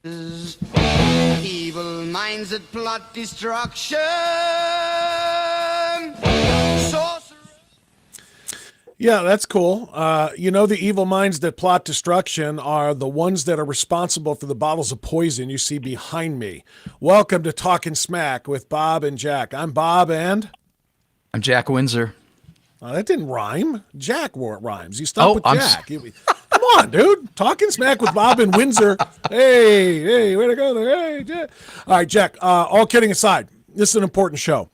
Evil minds that plot destruction. Yeah, that's cool. The evil minds that plot destruction are the ones that are responsible for the bottles of poison you see behind me. Welcome to Talkin' Smack with Bob and Jack. I'm Bob and... I'm Jack Windsor. That didn't rhyme. Jack rhymes. You stop with I'm Jack. Come on, dude. Talking Smack with Bob and Windsor. Hey, way to go there. Hey, Jack. All right, Jack, all kidding aside, this is an important show.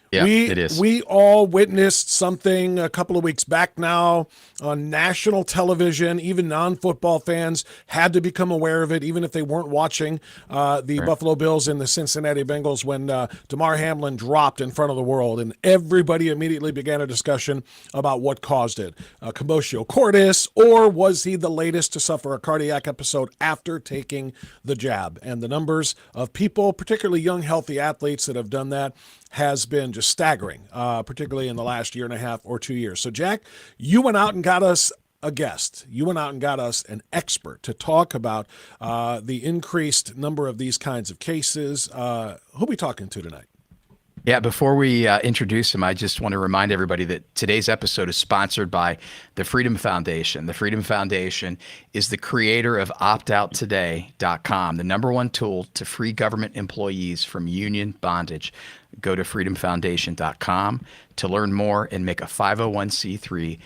Yeah, it is. We all witnessed something a couple of weeks back now on national television. Even non-football fans had to become aware of it, even if they weren't watching the Buffalo Bills and the Cincinnati Bengals when Damar Hamlin dropped in front of the world. And everybody immediately began a discussion about what caused it. Commotio cordis, or was he the latest to suffer a cardiac episode after taking the jab? And the numbers of people, particularly young, healthy athletes that have done that, has been just staggering, particularly in the last year and a half or 2 years. So, Jack, you went out and got us a guest. You went out and got us an expert to talk about the increased number of these kinds of cases. Who are we talking to tonight? Yeah, before we introduce him, I just want to remind everybody that today's episode is sponsored by the Freedom Foundation. The Freedom Foundation is the creator of optouttoday.com, the number one tool to free government employees from union bondage. Go to freedomfoundation.com to learn more and make a 501c3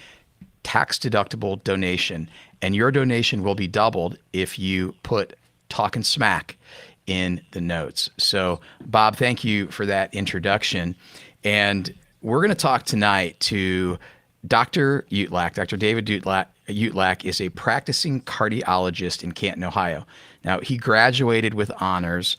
tax-deductible donation. And your donation will be doubled if you put Talkin' Smack in the notes. So, Bob, thank you for that introduction. And we're going to talk tonight to Dr. Utlak. Dr. David Utlak is a practicing cardiologist in Canton, Ohio. Now, he graduated with honors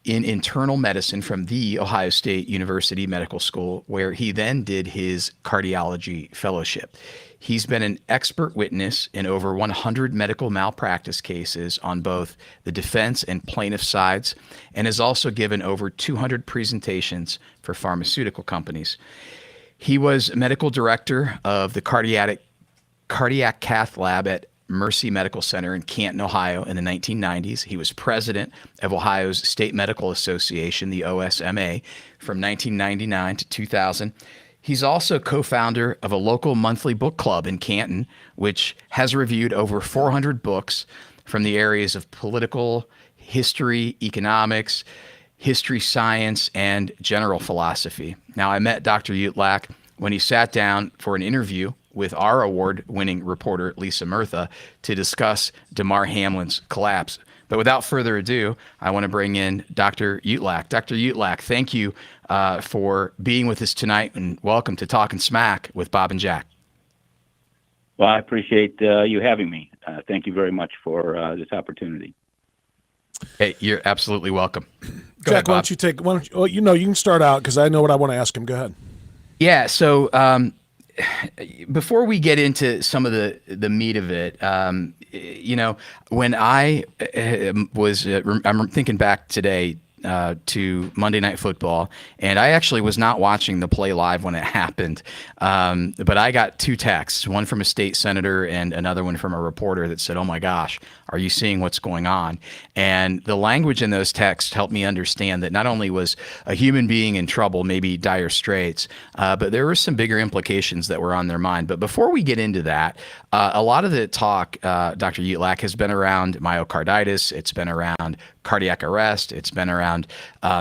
in internal medicine from the Ohio State University Medical School, where he then did his cardiology fellowship. He's been an expert witness in over 100 medical malpractice cases on both the defense and plaintiff sides, and has also given over 200 presentations for pharmaceutical companies. He was medical director of the cardiac cath lab at Mercy Medical Center in Canton, Ohio in the 1990s. He was president of Ohio's State Medical Association, the OSMA, from 1999 to 2000. He's also co-founder of a local monthly book club in Canton, which has reviewed over 400 books from the areas of political, history, economics, history, science, and general philosophy. Now, I met Dr. Utlak when he sat down for an interview with our award-winning reporter, Lisa Murtha, to discuss Damar Hamlin's collapse. But without further ado, I want to bring in Dr. Utlak. Dr. Utlak, thank you for being with us tonight, and welcome to Talkin' Smack with Bob and Jack. Well, I appreciate you having me. Thank you very much for this opportunity. Hey, you're absolutely welcome. Go Jack, ahead, you can start out because I know what I want to ask him. Go ahead. Yeah, so before we get into some of the meat of it, when I I'm thinking back today to Monday Night Football, and I actually was not watching the play live when it happened, but I got two texts, one from a state senator and another one from a reporter that said, "Oh my gosh, are you seeing what's going on?" And the language in those texts helped me understand that not only was a human being in trouble, maybe dire straits, but there were some bigger implications that were on their mind. But before we get into that, a lot of the talk, Dr. Utlak, has been around myocarditis. It's been around cardiac arrest. It's been around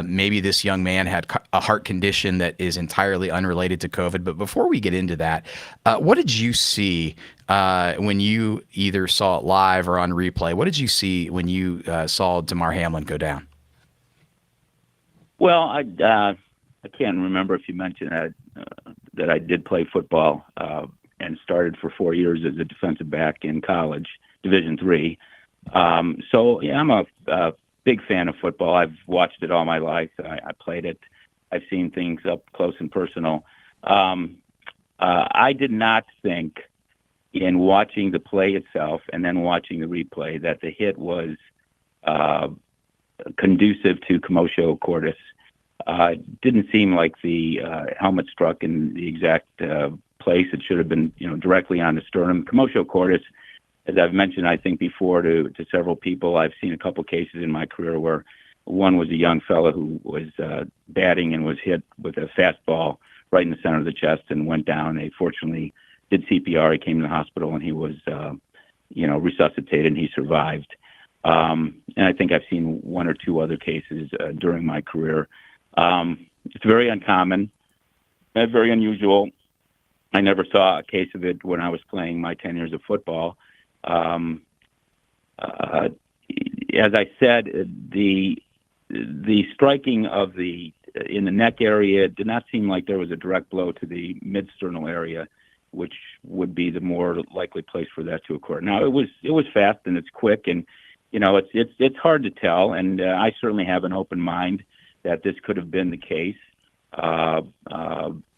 maybe this young man had a heart condition that is entirely unrelated to COVID. But before we get into that, what did you see when you either saw it live or on replay? What did you see when you saw Damar Hamlin go down? Well, I can't remember if you mentioned that I did play football and started for 4 years as a defensive back in college, Division III. So yeah, I'm a big fan of football. I've watched it all my life. I played it. I've seen things up close and personal. I did not think, in watching the play itself and then watching the replay, that the hit was conducive to commotio cordis. It didn't seem like the helmet struck in the exact place. It should have been, directly on the sternum. Commotio cordis as I've mentioned, I think before to several people, I've seen a couple cases in my career where one was a young fellow who was batting and was hit with a fastball right in the center of the chest and went down. They fortunately did CPR. He came to the hospital and he was, resuscitated and he survived. And I think I've seen one or two other cases during my career. It's very uncommon, very unusual. I never saw a case of it when I was playing my 10 years of football. As I said, the striking of in the neck area did not seem like there was a direct blow to the mid-sternal area, which would be the more likely place for that to occur. Now it was fast and it's quick, and it's hard to tell. And I certainly have an open mind that this could have been the case.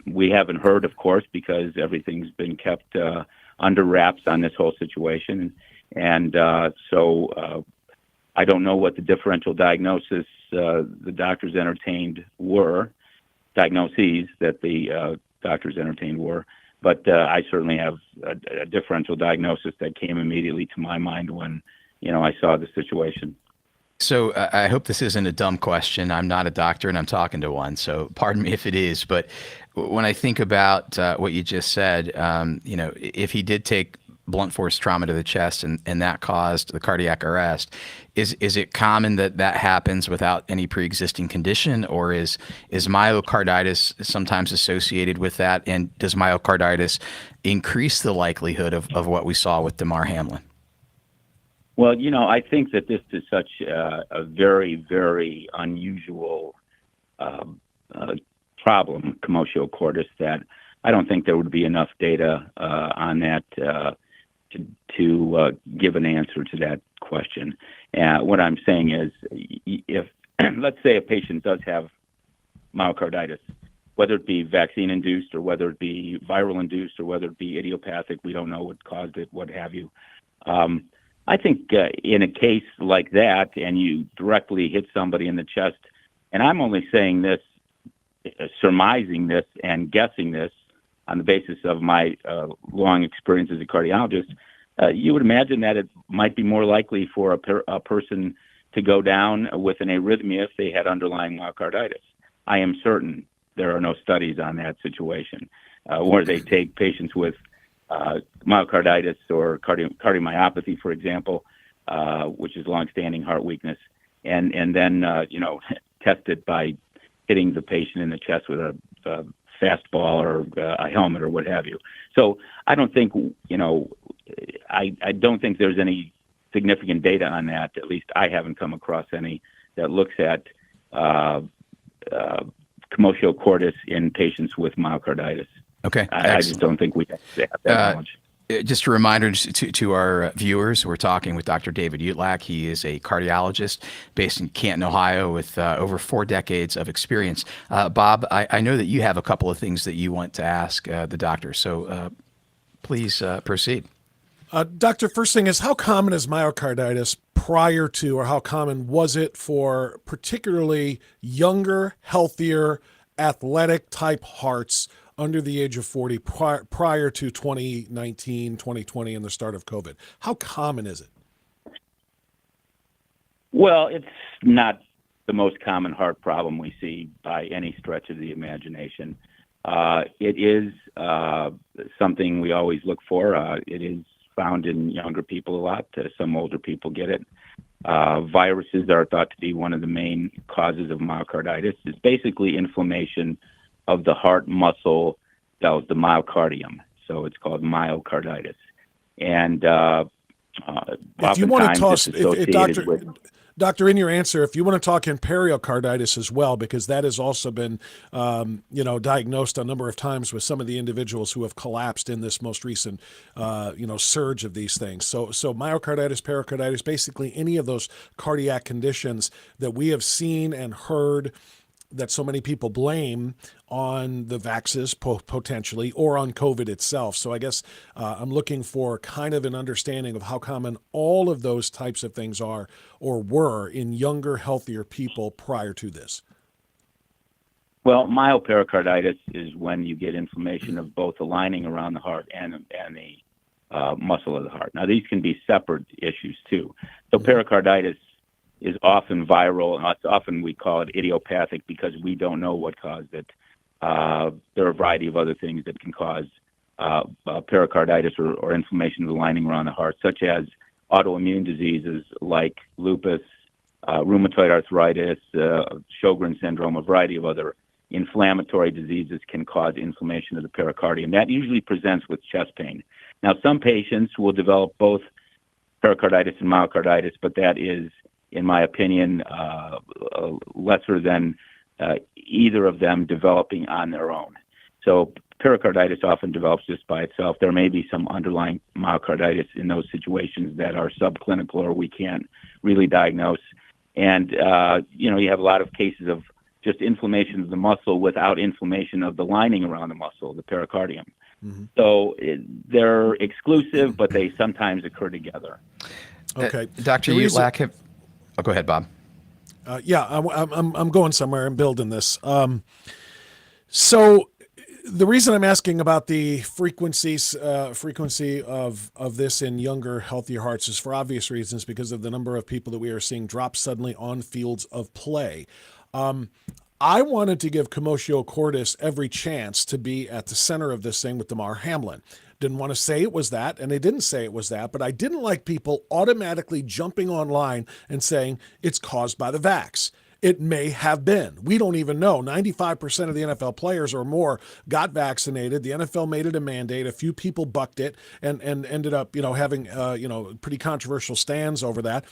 We haven't heard, of course, because everything's been kept under wraps on this whole situation, and so I don't know what the differential diagnosis the doctors entertained were, diagnoses that the doctors entertained were, but I certainly have a differential diagnosis that came immediately to my mind when I saw the situation. So I hope this isn't a dumb question. I'm not a doctor and I'm talking to one, so pardon me if it is. But when I think about what you just said, if he did take blunt force trauma to the chest and that caused the cardiac arrest, is it common that happens without any pre-existing condition, or is myocarditis sometimes associated with that? And does myocarditis increase the likelihood of what we saw with Damar Hamlin? Well, I think that this is such a very, very unusual problem, commotio cordis, that I don't think there would be enough data on that to give an answer to that question. What I'm saying is, if let's say a patient does have myocarditis, whether it be vaccine-induced or whether it be viral-induced or whether it be idiopathic, we don't know what caused it, what have you. I think in a case like that, and you directly hit somebody in the chest, and I'm only saying this, surmising this and guessing this on the basis of my long experience as a cardiologist, you would imagine that it might be more likely for a person to go down with an arrhythmia if they had underlying myocarditis. I am certain there are no studies on that situation where they take patients with myocarditis or cardiomyopathy, for example, which is longstanding heart weakness, and then test it by hitting the patient in the chest with a fastball or a helmet or what have you. So I don't think I don't think there's any significant data on that. At least I haven't come across any that looks at commotio cordis in patients with myocarditis. Okay. I just don't think we have that knowledge. Just a reminder to our viewers, we're talking with Dr. David Utlak. He is a cardiologist based in Canton, Ohio, with over 4 decades of experience. Bob, I know that you have a couple of things that you want to ask the doctor, so please proceed. Doctor, first thing is, how common is myocarditis prior to, or how common was it for particularly younger, healthier, athletic type hearts under the age of 40 prior to 2019, 2020, and the start of COVID? How common is it? Well, it's not the most common heart problem we see by any stretch of the imagination. It is something we always look for. It is found in younger people a lot. Some older people get it. Viruses are thought to be one of the main causes of myocarditis. It's basically inflammation of the heart muscle cells, the myocardium. So it's called myocarditis. And if you want to toss, Doctor, in your answer, if you want to talk in pericarditis as well, because that has also been, diagnosed a number of times with some of the individuals who have collapsed in this most recent, surge of these things. So myocarditis, pericarditis, basically any of those cardiac conditions that we have seen and heard that so many people blame on the vaxes potentially, or on COVID itself. So I guess I'm looking for kind of an understanding of how common all of those types of things are or were in younger, healthier people prior to this. Well, myopericarditis is when you get inflammation of both the lining around the heart and the muscle of the heart. Now, these can be separate issues too. So pericarditis is often viral, and it's often we call it idiopathic because we don't know what caused it. There are a variety of other things that can cause pericarditis or inflammation of the lining around the heart, such as autoimmune diseases like lupus, rheumatoid arthritis, Sjogren's syndrome, a variety of other inflammatory diseases can cause inflammation of the pericardium. That usually presents with chest pain. Now, some patients will develop both pericarditis and myocarditis, but that is, in my opinion, lesser than either of them developing on their own. So pericarditis often develops just by itself. There may be some underlying myocarditis in those situations that are subclinical or we can't really diagnose. And, you have a lot of cases of just inflammation of the muscle without inflammation of the lining around the muscle, the pericardium. Mm-hmm. So they're exclusive, but they sometimes occur together. Okay. Dr. Utlak, go ahead, Bob. I'm going somewhere and building this. So the reason I'm asking about the frequency of this in younger, healthier hearts is for obvious reasons, because of the number of people that we are seeing drop suddenly on fields of play. I wanted to give commotio cordis every chance to be at the center of this thing with Damar Hamlin. Didn't want to say it was that, and they didn't say it was that, but I didn't like people automatically jumping online and saying it's caused by the vax. It may have been. We don't even know. 95% of the NFL players or more got vaccinated. The NFL made it a mandate. A few people bucked it and ended up, having, pretty controversial stands over that.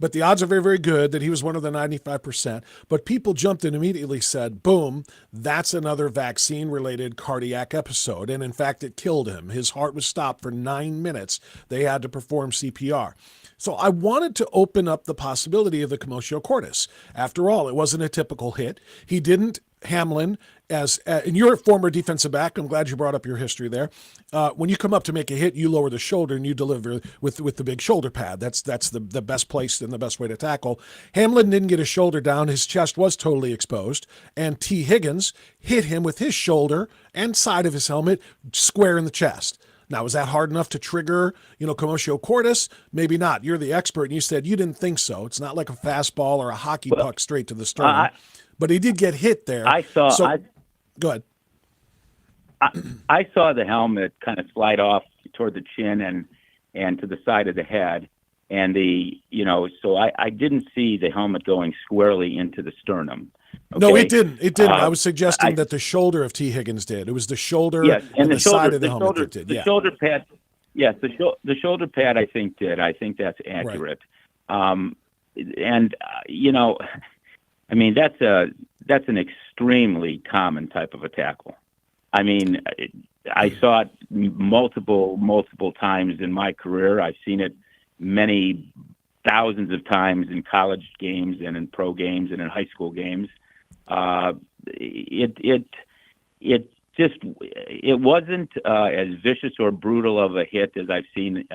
But the odds are very, very good that he was one of the 95%. But people jumped and immediately said, boom, that's another vaccine-related cardiac episode. And in fact, it killed him. His heart was stopped for 9 minutes. They had to perform CPR. So I wanted to open up the possibility of the commotio cordis. After all, it wasn't a typical hit. He didn't, Hamlin, and you're a former defensive back. I'm glad you brought up your history there. When you come up to make a hit, you lower the shoulder and you deliver with the big shoulder pad. That's the best place and the best way to tackle. Hamlin didn't get his shoulder down. His chest was totally exposed. And T. Higgins hit him with his shoulder and side of his helmet square in the chest. Now, is that hard enough to trigger, commotio cordis? Maybe not. You're the expert, and you said you didn't think so. It's not like a fastball or a hockey puck straight to the sternum. But he did get hit there. Go ahead. I saw the helmet kind of slide off toward the chin and to the side of the head, and so I didn't see the helmet going squarely into the sternum. Okay? No, it didn't. It didn't. I was suggesting that the shoulder of T. Higgins did. It was the shoulder and the side of the helmet that did. The shoulder pad. Yes, the shoulder pad I think did. I think that's accurate. Right. That's an extremely common type of a tackle. I mean, I saw it multiple times in my career. I've seen it many thousands of times in college games and in pro games and in high school games. It wasn't as vicious or brutal of a hit as I've seen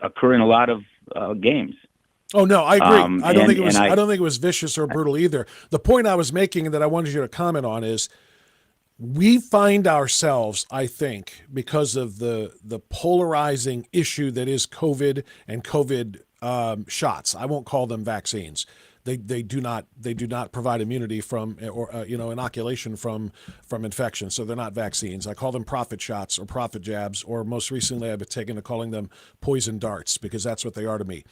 occur in a lot of games. Oh no, I agree. I don't think it was vicious or brutal either. The point I was making that I wanted you to comment on is we find ourselves, I think, because of the polarizing issue that is COVID and COVID shots. I won't call them vaccines. They do not provide immunity from or inoculation from infection. So they're not vaccines. I call them profit shots or profit jabs, or most recently I've been taken to calling them poison darts, because that's what they are to me.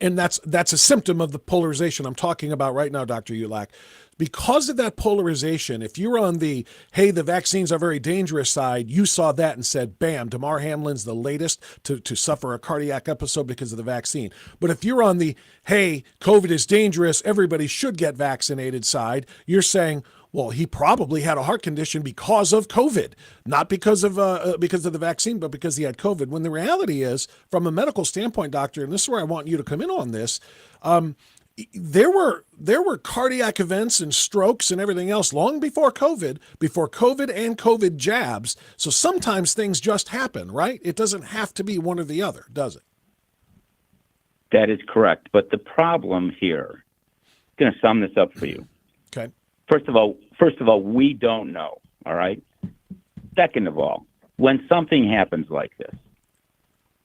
And that's a symptom of the polarization I'm talking about right now, Dr. Utlak. Because of that polarization, if you're on the vaccines are very dangerous side, you saw that and said, bam, Damar Hamlin's the latest to suffer a cardiac episode because of the vaccine. But if you're on the, hey, COVID is dangerous, everybody should get vaccinated side, you're saying, well, he probably had a heart condition because of COVID, not because of the vaccine, but because he had COVID. When the reality is, from a medical standpoint, doctor, and this is where I want you to come in on this, there were cardiac events and strokes and everything else long before COVID and COVID jabs. So sometimes things just happen, right? It doesn't have to be one or the other, does it? That is correct. But the problem here, I'm going to sum this up for you. Okay. First of all, we don't know. All right. Second of all, when something happens like this,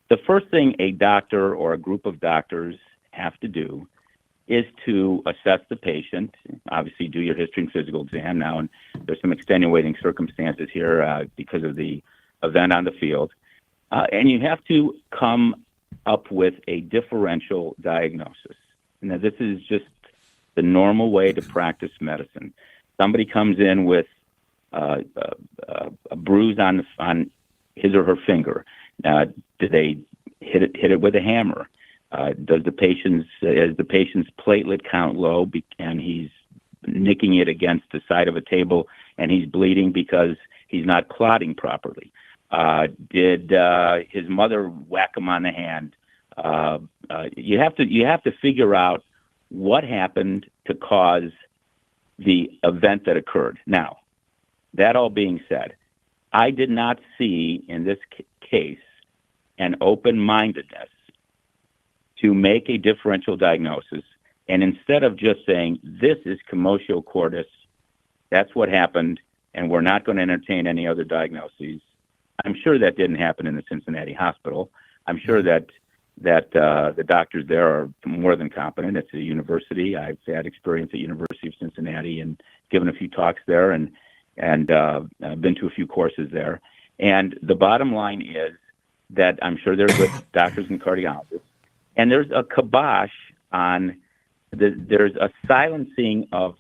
the first thing a doctor or a group of doctors have to do is to assess the patient, obviously do your history and physical exam now, and there's some extenuating circumstances here because of the event on the field. And you have to come up with a differential diagnosis. Now, this is just the normal way to practice medicine. Somebody comes in with a bruise on his or her finger. Do they hit it with a hammer? Is the patient's platelet count low and he's nicking it against the side of a table and he's bleeding because he's not clotting properly? Did his mother whack him on the hand? You have to figure out what happened to cause the event that occurred. Now, that all being said, I did not see in this case an open-mindedness to make a differential diagnosis, and instead of just saying, this is commotio cordis, that's what happened, and we're not going to entertain any other diagnoses. I'm sure that didn't happen in the Cincinnati hospital. I'm sure that the doctors there are more than competent. It's a university. I've had experience at University of Cincinnati and given a few talks there and been to a few courses there. And the bottom line is that I'm sure they're good doctors and cardiologists. And there's a kibosh on there's a silencing of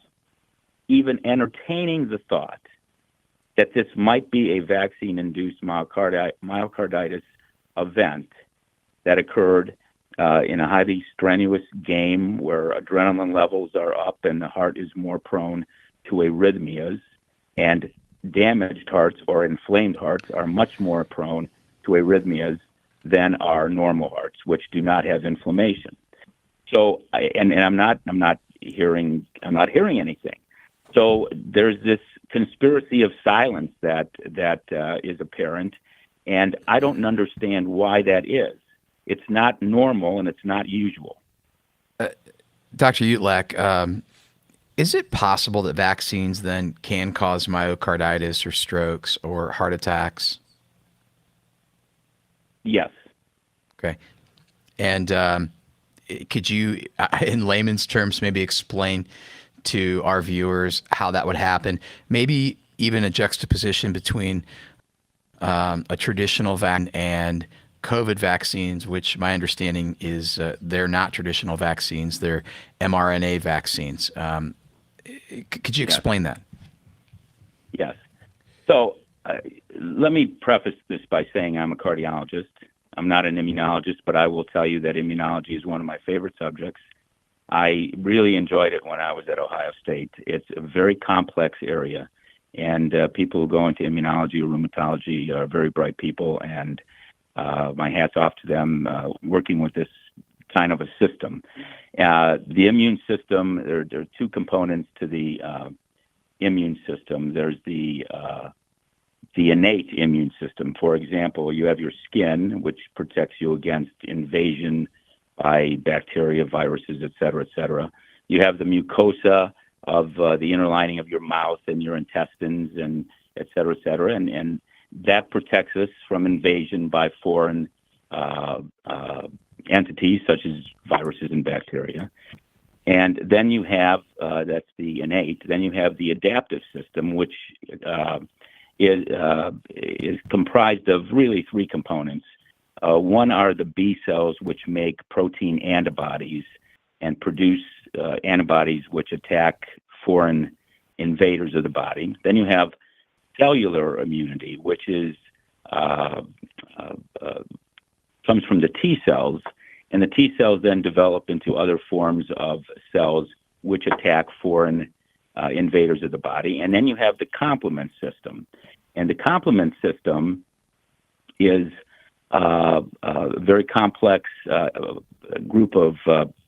even entertaining the thought that this might be a vaccine-induced myocarditis event that occurred in a highly strenuous game where adrenaline levels are up and the heart is more prone to arrhythmias, and damaged hearts or inflamed hearts are much more prone to arrhythmias than our normal hearts, which do not have inflammation. So, I'm not hearing anything. So there's this conspiracy of silence that is apparent, and I don't understand why that is. It's not normal and it's not usual. Dr. Utlak, is it possible that vaccines then can cause myocarditis or strokes or heart attacks? Yes. Okay. And could you, in layman's terms, maybe explain to our viewers how that would happen? Maybe even a juxtaposition between a traditional vaccine and COVID vaccines, which my understanding is they're not traditional vaccines, they're mRNA vaccines. Could you explain that? Yes. So let me preface this by saying I'm a cardiologist. I'm not an immunologist, but I will tell you that immunology is one of my favorite subjects. I really enjoyed it when I was at Ohio State. It's a very complex area, and people who go into immunology or rheumatology are very bright people, and my hat's off to them working with this kind of a system. The immune system, there are two components to the immune system. There's the innate immune system. For example, you have your skin, which protects you against invasion by bacteria, viruses, et cetera, et cetera. You have the mucosa of the inner lining of your mouth and your intestines, and et cetera, and that protects us from invasion by foreign entities such as viruses and bacteria. And then you have, that's the innate, then you have the adaptive system, which is comprised of really three components. One are the B cells, which make protein antibodies and produce antibodies which attack foreign invaders of the body. Then you have cellular immunity, which is comes from the T cells, and the T cells then develop into other forms of cells which attack foreign invaders of the body. And then you have the complement system, and the complement system is a very complex group of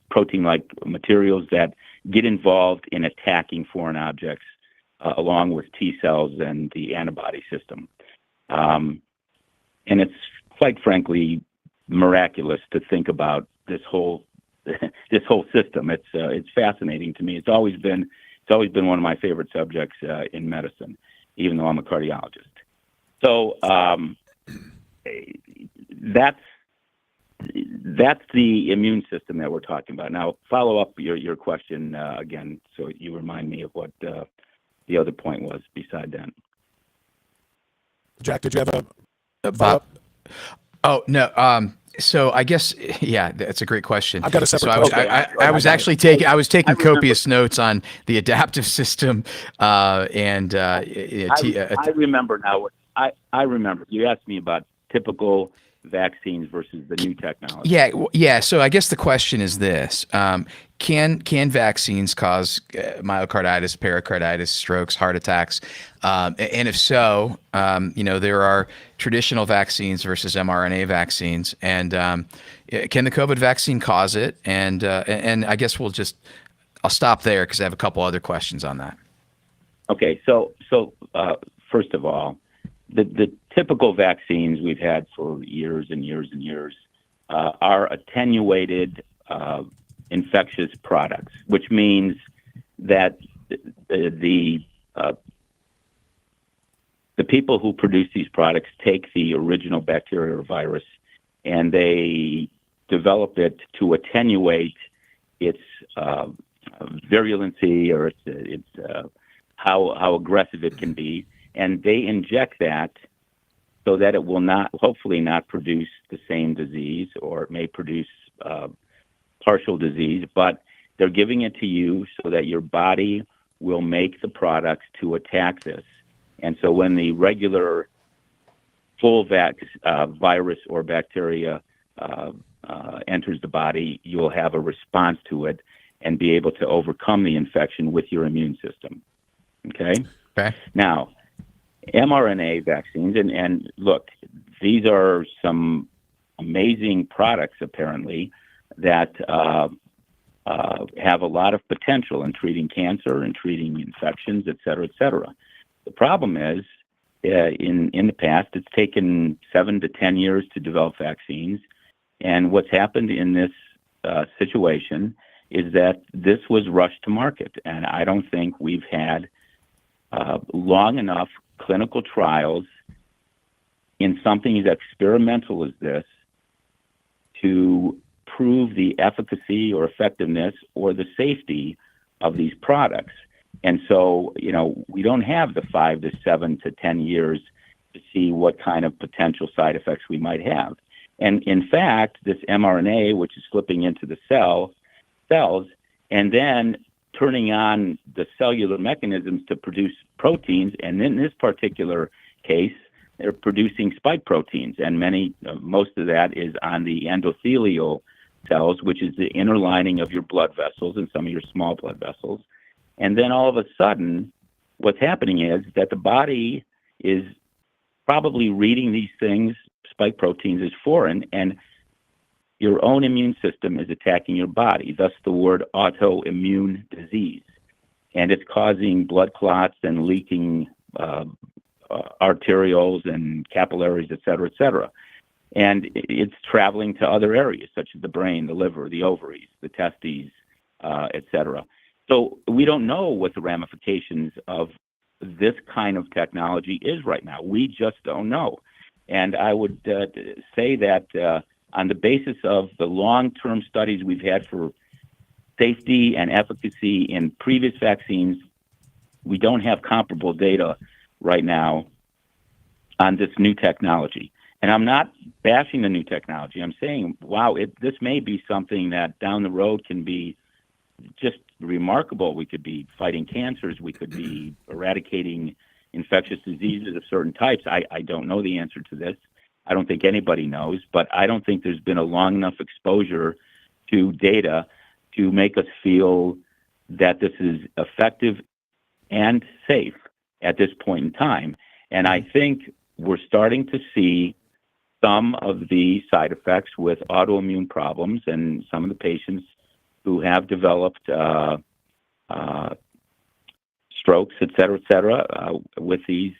protein-like materials that get involved in attacking foreign objects along with T cells and the antibody system. And it's quite frankly miraculous to think about this whole system. It's fascinating to me. It's always been one of my favorite subjects in medicine, even though I'm a cardiologist. So that's the immune system that we're talking about. Now, follow up your question again, so you remind me of what the other point was beside that. Jack, did you have a Bob. follow-up? Oh no. So I guess, yeah, that's a great question. I've got a separate So I was, question. I was actually taking, I was taking copious notes on the adaptive system, I remember now. I remember you asked me about typical vaccines versus the new technology. Yeah. So I guess the question is this: can vaccines cause myocarditis, pericarditis, strokes, heart attacks? And if so, there are traditional vaccines versus mRNA vaccines, and can the COVID vaccine cause it? And I guess I'll stop there because I have a couple other questions on that. Okay. So first of all, the typical vaccines we've had for years and years and years are attenuated infectious products, which means that the people who produce these products take the original bacteria or virus and they develop it to attenuate its virulency or its how aggressive it can be, and they inject that so that it will hopefully not produce the same disease, or it may produce partial disease, but they're giving it to you so that your body will make the products to attack this. And so when the regular full virus or bacteria enters the body, you will have a response to it and be able to overcome the infection with your immune system. Okay? Now, mRNA vaccines, and look, these are some amazing products, apparently, that have a lot of potential in treating cancer and treating infections, et cetera, et cetera. The problem is, in the past, it's taken 7 to 10 years to develop vaccines, and what's happened in this situation is that this was rushed to market, and I don't think we've had long enough clinical trials in something as experimental as this to prove the efficacy or effectiveness or the safety of these products. And so, we don't have the 5 to 7 to 10 years to see what kind of potential side effects we might have. And in fact, this mRNA, which is slipping into the cells, and then turning on the cellular mechanisms to produce proteins, and in this particular case, they're producing spike proteins, and most of that is on the endothelial cells, which is the inner lining of your blood vessels and some of your small blood vessels. And then all of a sudden, what's happening is that the body is probably reading these things, spike proteins, as foreign, and your own immune system is attacking your body, thus the word autoimmune disease. And it's causing blood clots and leaking arterioles and capillaries, et cetera, et cetera. And it's traveling to other areas, such as the brain, the liver, the ovaries, the testes, et cetera. So we don't know what the ramifications of this kind of technology is right now. We just don't know. And I would say that on the basis of the long-term studies we've had for safety and efficacy in previous vaccines, we don't have comparable data right now on this new technology. And I'm not bashing the new technology. I'm saying, wow, this may be something that down the road can be just remarkable. We could be fighting cancers. We could be eradicating infectious diseases of certain types. I don't know the answer to this. I don't think anybody knows, but I don't think there's been a long enough exposure to data to make us feel that this is effective and safe at this point in time. And I think we're starting to see some of the side effects with autoimmune problems and some of the patients who have developed strokes, et cetera, with this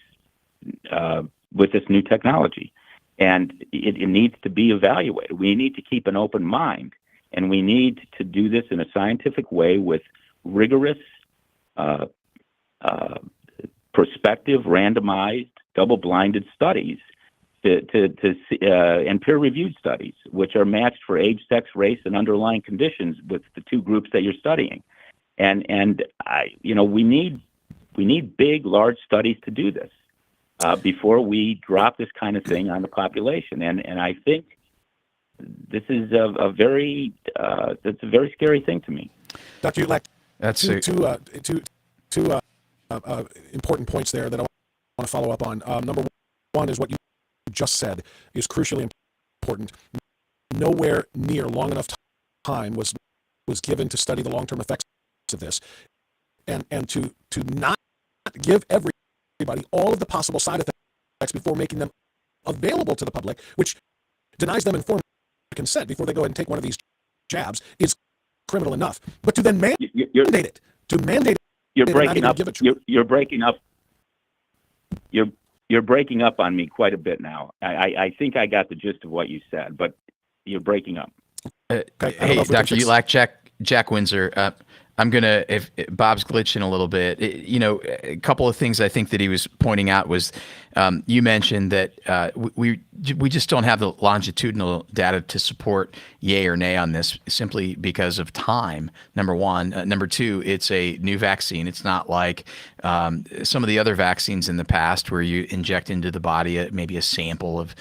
new technology. And it needs to be evaluated. We need to keep an open mind, and we need to do this in a scientific way with rigorous, prospective, randomized, double-blinded studies and peer-reviewed studies, which are matched for age, sex, race, and underlying conditions with the two groups that you're studying. And we need big, large studies to do this before we drop this kind of thing on the population. And I think this is a very scary thing to me. Dr. Utlak, That's two important points there that I want to follow up on. Number one is what you just said is crucially important. Nowhere near long enough time was given to study the long-term effects of this, and to not give everybody all of the possible side effects before making them available to the public, which denies them informed consent before they go ahead and take one of these jabs, is criminal enough. But to then mandate it, you're breaking up. You're breaking up. You're breaking up on me quite a bit now. I think I got the gist of what you said, but you're breaking up. Hey, Dr. Utlak, Jack Windsor. I'm gonna, if Bob's glitching a little bit, a couple of things I think that he was pointing out was, you mentioned that we just don't have the longitudinal data to support yay or nay on this simply because of time. Number one. Number two, it's a new vaccine. It's not like some of the other vaccines in the past where you inject into the body maybe a sample of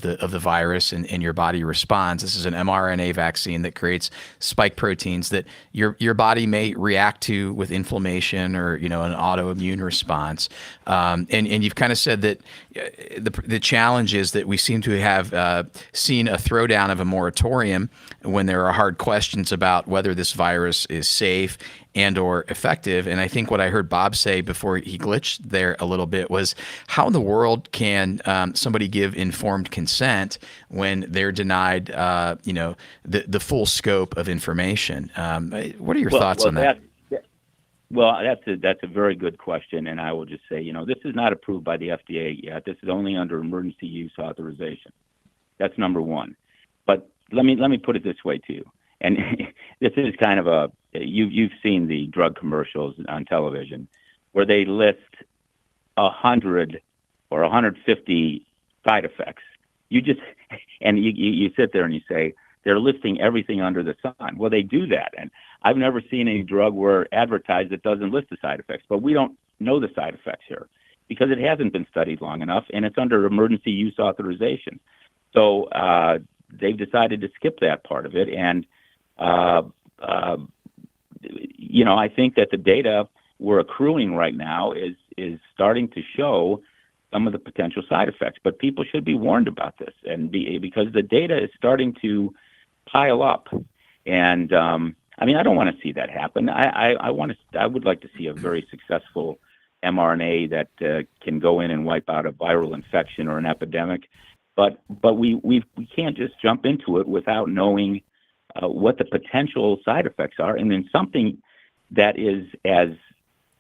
the virus and your body responds. This is an mRNA vaccine that creates spike proteins that your body may react to with inflammation or an autoimmune response. And you've kind of said that the challenge is that we seem to have seen a throwdown of a moratorium when there are hard questions about whether this virus is safe and or effective. And I think what I heard Bob say before he glitched there a little bit was, how in the world can somebody give informed consent when they're denied the full scope of information? What are your thoughts on that? Well, that's a very good question, and I will just say, this is not approved by the FDA yet. This is only under emergency use authorization. That's number one. But let me put it this way to you, and this is kind of you've seen the drug commercials on television where they list 100 or 150 side effects. You sit there and you say they're listing everything under the sun. Well, they do that, and I've never seen any drug where advertised that doesn't list the side effects, but we don't know the side effects here because it hasn't been studied long enough, and it's under emergency use authorization. So they've decided to skip that part of it, and I think that the data we're accruing right now is starting to show some of the potential side effects, but people should be warned about this, and because the data is starting to pile up, and I don't want to see that happen. I would like to see a very successful mRNA that can go in and wipe out a viral infection or an epidemic, but we can't just jump into it without knowing what the potential side effects are, and then something that is as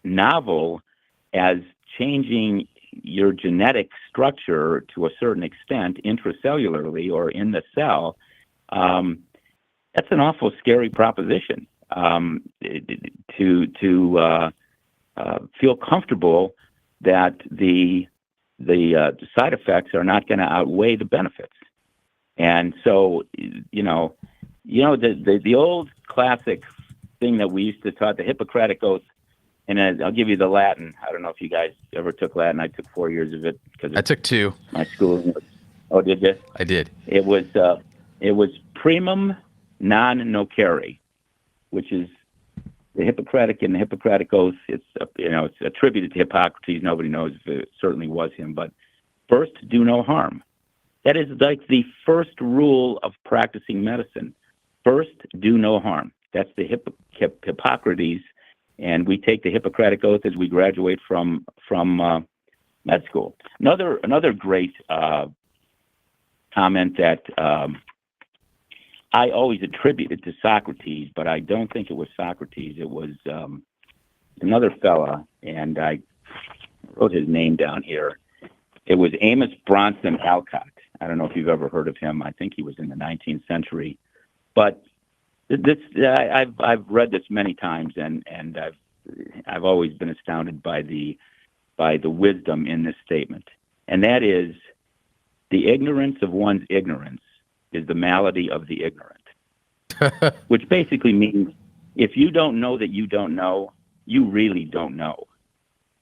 novel as changing your genetic structure to a certain extent intracellularly or in the cell. That's an awful scary proposition to feel comfortable that the side effects are not going to outweigh the benefits. And so, the old classic thing that we used to taught, the Hippocratic Oath, and I'll give you the Latin. I don't know if you guys ever took Latin. I took 4 years of it because I took 2. My school. Oh, did you? I did. It was primum non nocere, which is the Hippocratic and the Hippocratic Oath. It's attributed to Hippocrates. Nobody knows if it certainly was him, but first, do no harm. That is like the first rule of practicing medicine. First, do no harm. That's the Hippocrates, and we take the Hippocratic Oath as we graduate from med school. Another great comment that I always attributed to Socrates, but I don't think it was Socrates. It was another fella, and I wrote his name down here. It was Amos Bronson Alcott. I don't know if you've ever heard of him. I think he was in the 19th century. But I've read this many times, and I've always been astounded by the wisdom in this statement, and that is, the ignorance of one's ignorance is the malady of the ignorant, which basically means if you don't know that you don't know, you really don't know.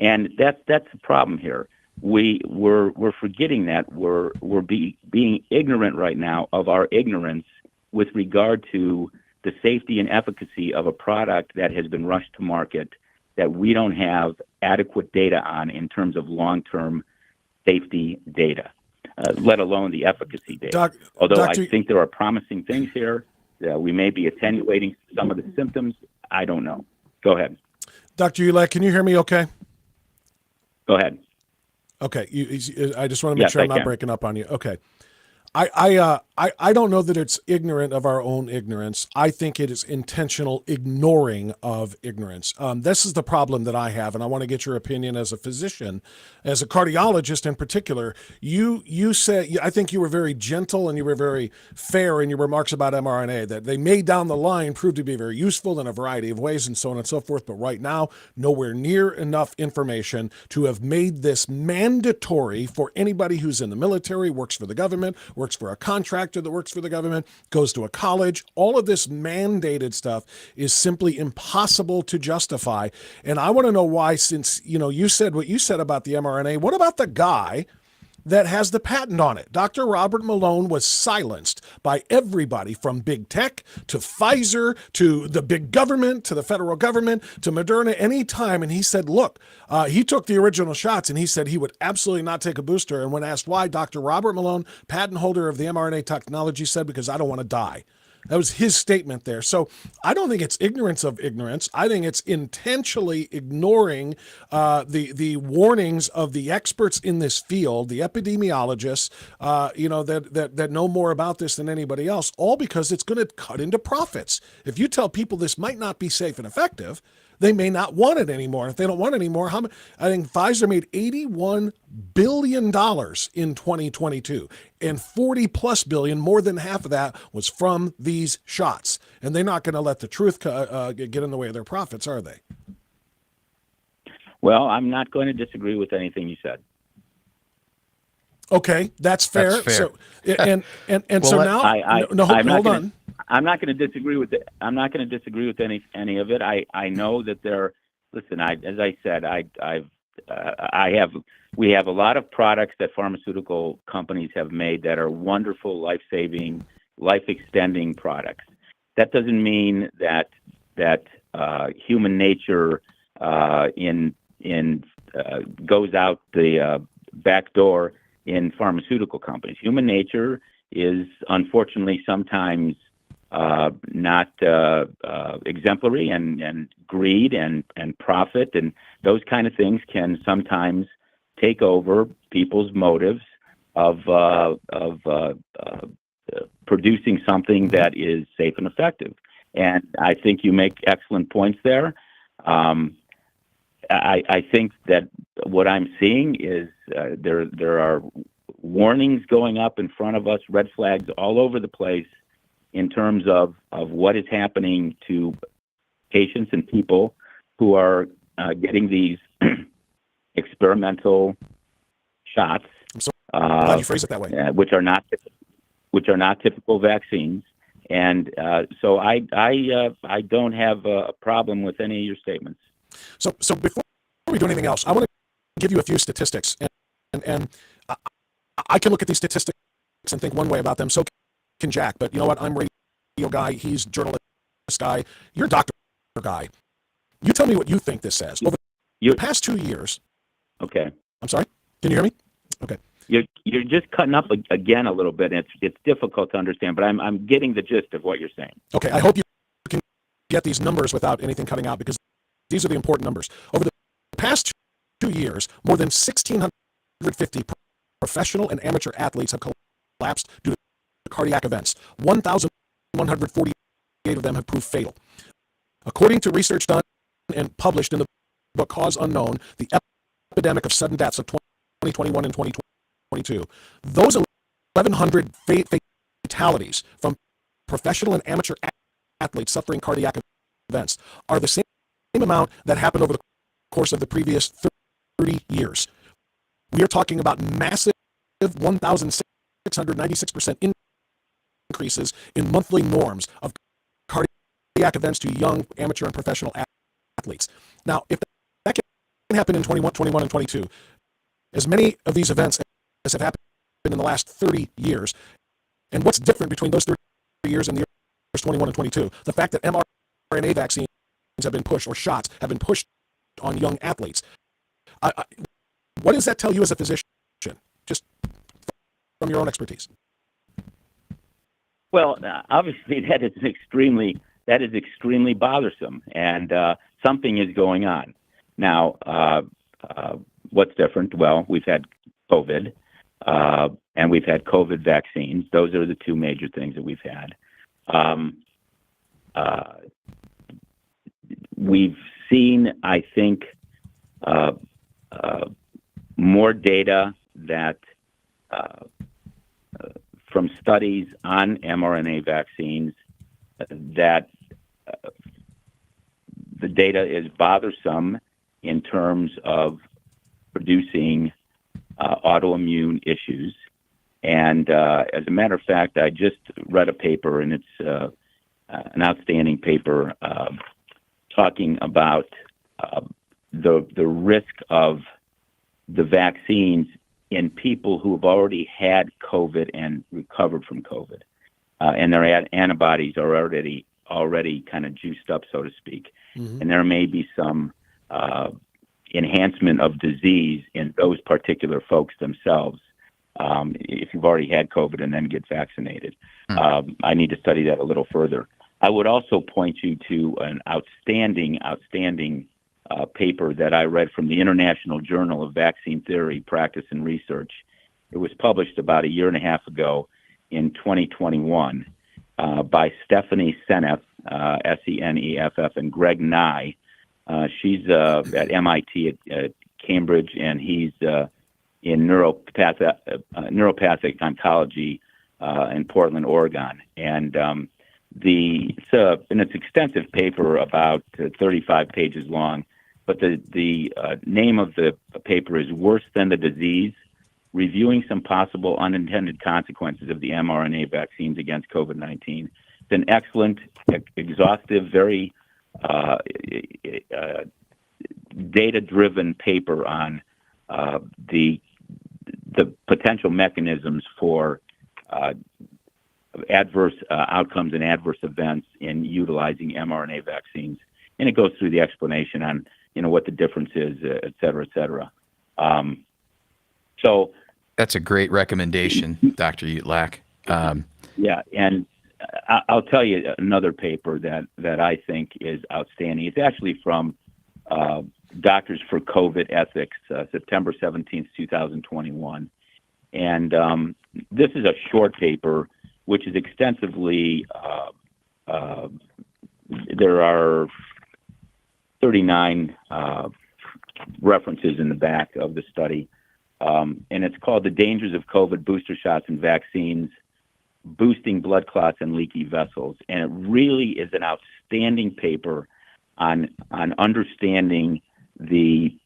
And that's the problem here. We're forgetting that we're being ignorant right now of our ignorance with regard to the safety and efficacy of a product that has been rushed to market that we don't have adequate data on in terms of long-term safety data, let alone the efficacy data. Although I think there are promising things here. We may be attenuating some of the symptoms. I don't know. Go ahead. Dr. Utlak, can you hear me okay? Go ahead. Okay. I just want to make sure I'm not breaking up on you. Okay. I don't know that it's ignorant of our own ignorance. I think it is intentional ignoring of ignorance. This is the problem that I have, and I want to get your opinion as a physician, as a cardiologist in particular. You said, I think you were very gentle and you were very fair in your remarks about mRNA, that they may down the line prove to be very useful in a variety of ways and so on and so forth, but right now, nowhere near enough information to have made this mandatory for anybody who's in the military, works for the government, works for a contractor that works for the government, goes to a college. All of this mandated stuff is simply impossible to justify. And I want to know why, since you said what you said about the mRNA, what about the guy that has the patent on it? Dr. Robert Malone was silenced by everybody from big tech to Pfizer to the big government to the federal government to Moderna anytime. And he said, look, he took the original shots and he said he would absolutely not take a booster. And when asked why, Dr. Robert Malone, patent holder of the mRNA technology, said, because I don't want to die. That was his statement there. So I don't think it's ignorance of ignorance. I think it's intentionally ignoring the warnings of the experts in this field, the epidemiologists, that know more about this than anybody else, all because it's going to cut into profits. If you tell people this might not be safe and effective, they may not want it anymore. If they don't want it anymore, I think Pfizer made $81 billion in 2022, and 40 plus billion, more than half of that was from these shots. And they're not going to let the truth get in the way of their profits, are they? Well, I'm not going to disagree with anything you said. Okay, that's fair. That's fair. So, and well, so now, hold on. I'm not going to disagree with it. I'm not going to disagree with any of it. I know that there. Listen, as I said, we have a lot of products that pharmaceutical companies have made that are wonderful, life-saving, life-extending products. That doesn't mean that human nature goes out the back door in pharmaceutical companies. Human nature is unfortunately sometimes not exemplary, and greed and profit and those kind of things can sometimes take over people's motives of producing something that is safe and effective. And I think you make excellent points there. I think that what I'm seeing is there are warnings going up in front of us, red flags all over the place in terms of what is happening to patients and people who are getting these experimental shots. I'm so glad you phrase it that way. Which are not typical vaccines. And so I don't have a problem with any of your statements. So before we do anything else, I want to give you a few statistics, and I can look at these statistics and think one way about them. So can Jack, but you know what? I'm radio guy. He's journalist guy. You're a doctor guy. You tell me what you think this says. Over the past 2 years. Okay. I'm sorry. Can you hear me? Okay. You're just cutting up again a little bit. It's difficult to understand, but I'm getting the gist of what you're saying. Okay. I hope you can get these numbers without anything cutting out, because these are the important numbers. Over the past 2 years, more than 1,650 professional and amateur athletes have collapsed due to cardiac events. 1,148 of them have proved fatal. According to research done and published in the book Cause Unknown, the epidemic of sudden deaths of 2021 and 2022, those 1,100 fatalities from professional and amateur athletes suffering cardiac events are the same amount that happened over the course of the previous 30 years. We are talking about massive 1,600 696% increases in monthly norms of cardiac events to young amateur and professional athletes. Now, if that can happen in 21 and 22, as many of these events as have happened in the last 30 years, and what's different between those 30 years and the years 21 and 22? The fact that mRNA vaccines have been pushed, or shots have been pushed on young athletes. What does that tell you as a physician, just from your own expertise? Well, obviously that is extremely bothersome, and something is going on. Now, what's different? Well, we've had COVID, and we've had COVID vaccines. Those are the two major things that we've had. We've seen, I think, more data that from studies on mRNA vaccines that the data is bothersome in terms of producing autoimmune issues. And as a matter of fact, I just read a paper, and it's an outstanding paper talking about the risk of the vaccines in people who have already had COVID and recovered from COVID, and their antibodies are already kind of juiced up, so to speak. Mm-hmm. And there may be some enhancement of disease in those particular folks themselves if you've already had COVID and then get vaccinated. Mm-hmm. I need to study that a little further. I would also point you to an outstanding paper that I read from the International Journal of Vaccine Theory, Practice, and Research. It was published about a year and a half ago in 2021 by Stephanie Seneff, Seneff, and Greg Nye. She's at MIT at Cambridge, and he's in neuropathic oncology in Portland, Oregon. And it's an extensive paper, about 35 pages long. But the name of the paper is Worse Than the Disease, Reviewing Some Possible Unintended Consequences of the mRNA Vaccines Against COVID-19. It's an excellent, exhaustive, very data-driven paper on the potential mechanisms for adverse outcomes and adverse events in utilizing mRNA vaccines. And it goes through the explanation on what the difference is, et cetera, et cetera. So that's a great recommendation, Dr. Utlak. Yeah, and I'll tell you another paper that I think is outstanding. It's actually from Doctors for COVID Ethics, September 17th, 2021. And this is a short paper, which is extensively, there are 39 references in the back of the study. And it's called The Dangers of COVID Booster Shots and Vaccines, Boosting Blood Clots and Leaky Vessels. And it really is an outstanding paper on understanding the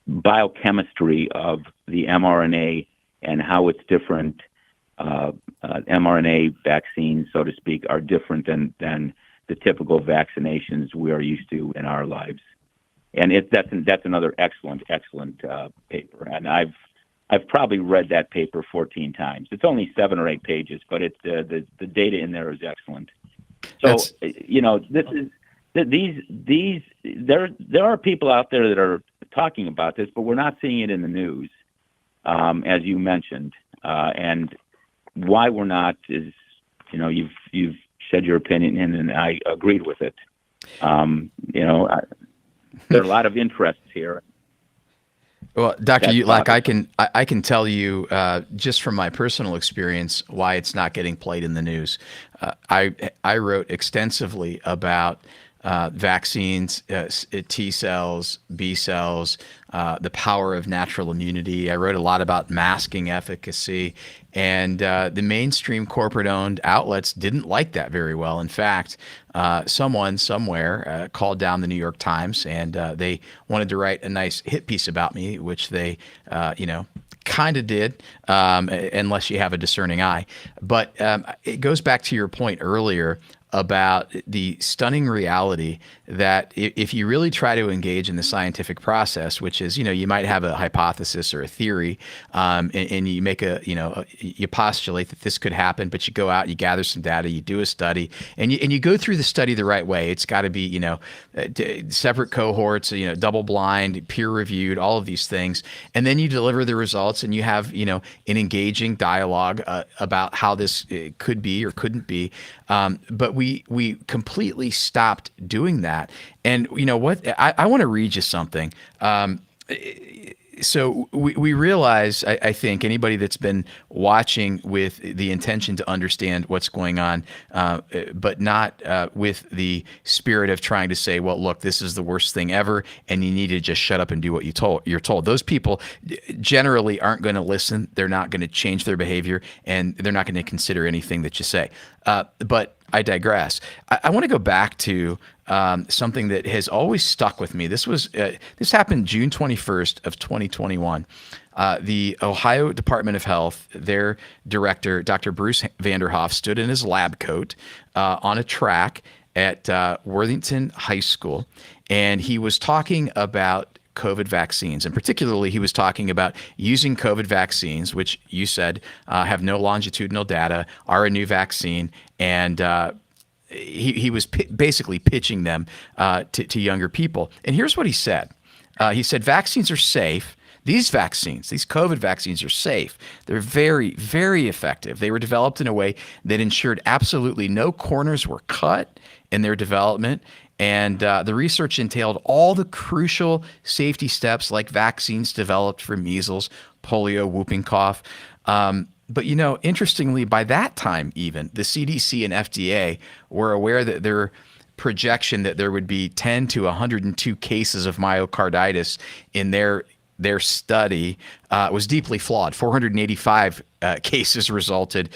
biochemistry of the mRNA and how it's different. mRNA vaccines, so to speak, are different than the typical vaccinations we are used to in our lives. And that's another excellent paper. And I've probably read that paper 14 times. It's only 7 or 8 pages, but it's the data in there is excellent. So there are people out there that are talking about this, but we're not seeing it in the news, as you mentioned. And why we're not is, you've said your opinion, and I agreed with it. There are a lot of interests here. Well, Dr. Utlak, I can tell you just from my personal experience why it's not getting played in the news. I wrote extensively about vaccines, T cells, B cells, the power of natural immunity. I wrote a lot about masking efficacy, and the mainstream corporate-owned outlets didn't like that very well. In fact, someone somewhere called down the New York Times, and they wanted to write a nice hit piece about me, which they, kind of did, unless you have a discerning eye. But it goes back to your point earlier about the stunning reality that if you really try to engage in the scientific process, which is, you might have a hypothesis or a theory, and you make you postulate that this could happen, but you go out, you gather some data, you do a study, and you go through the study the right way. It's got to be, separate cohorts, double blind, peer reviewed, all of these things. And then you deliver the results and you have, an engaging dialogue about how this could be or couldn't be. But we completely stopped doing that. And you know what? I want to read you something. So we realize, I think, anybody that's been watching with the intention to understand what's going on, but not with the spirit of trying to say, well, look, this is the worst thing ever, and you need to just shut up and do what you're told. Those people generally aren't going to listen. They're not going to change their behavior, and they're not going to consider anything that you say. But I digress. I want to go back to something that has always stuck with me. This happened June 21st of 2021. The Ohio Department of Health, their director, Dr. Bruce Vanderhoff, stood in his lab coat on a track at Worthington High School, and he was talking about COVID vaccines. And particularly, he was talking about using COVID vaccines, which you said have no longitudinal data, are a new vaccine. And he was basically pitching them to younger people. And here's what he said. He said, vaccines are safe. These COVID vaccines are safe. They're very, very effective. They were developed in a way that ensured absolutely no corners were cut in their development. And the research entailed all the crucial safety steps like vaccines developed for measles, polio, whooping cough. But, interestingly, by that time even, the CDC and FDA were aware that their projection that there would be 10 to 102 cases of myocarditis in their study was deeply flawed. 485 cases resulted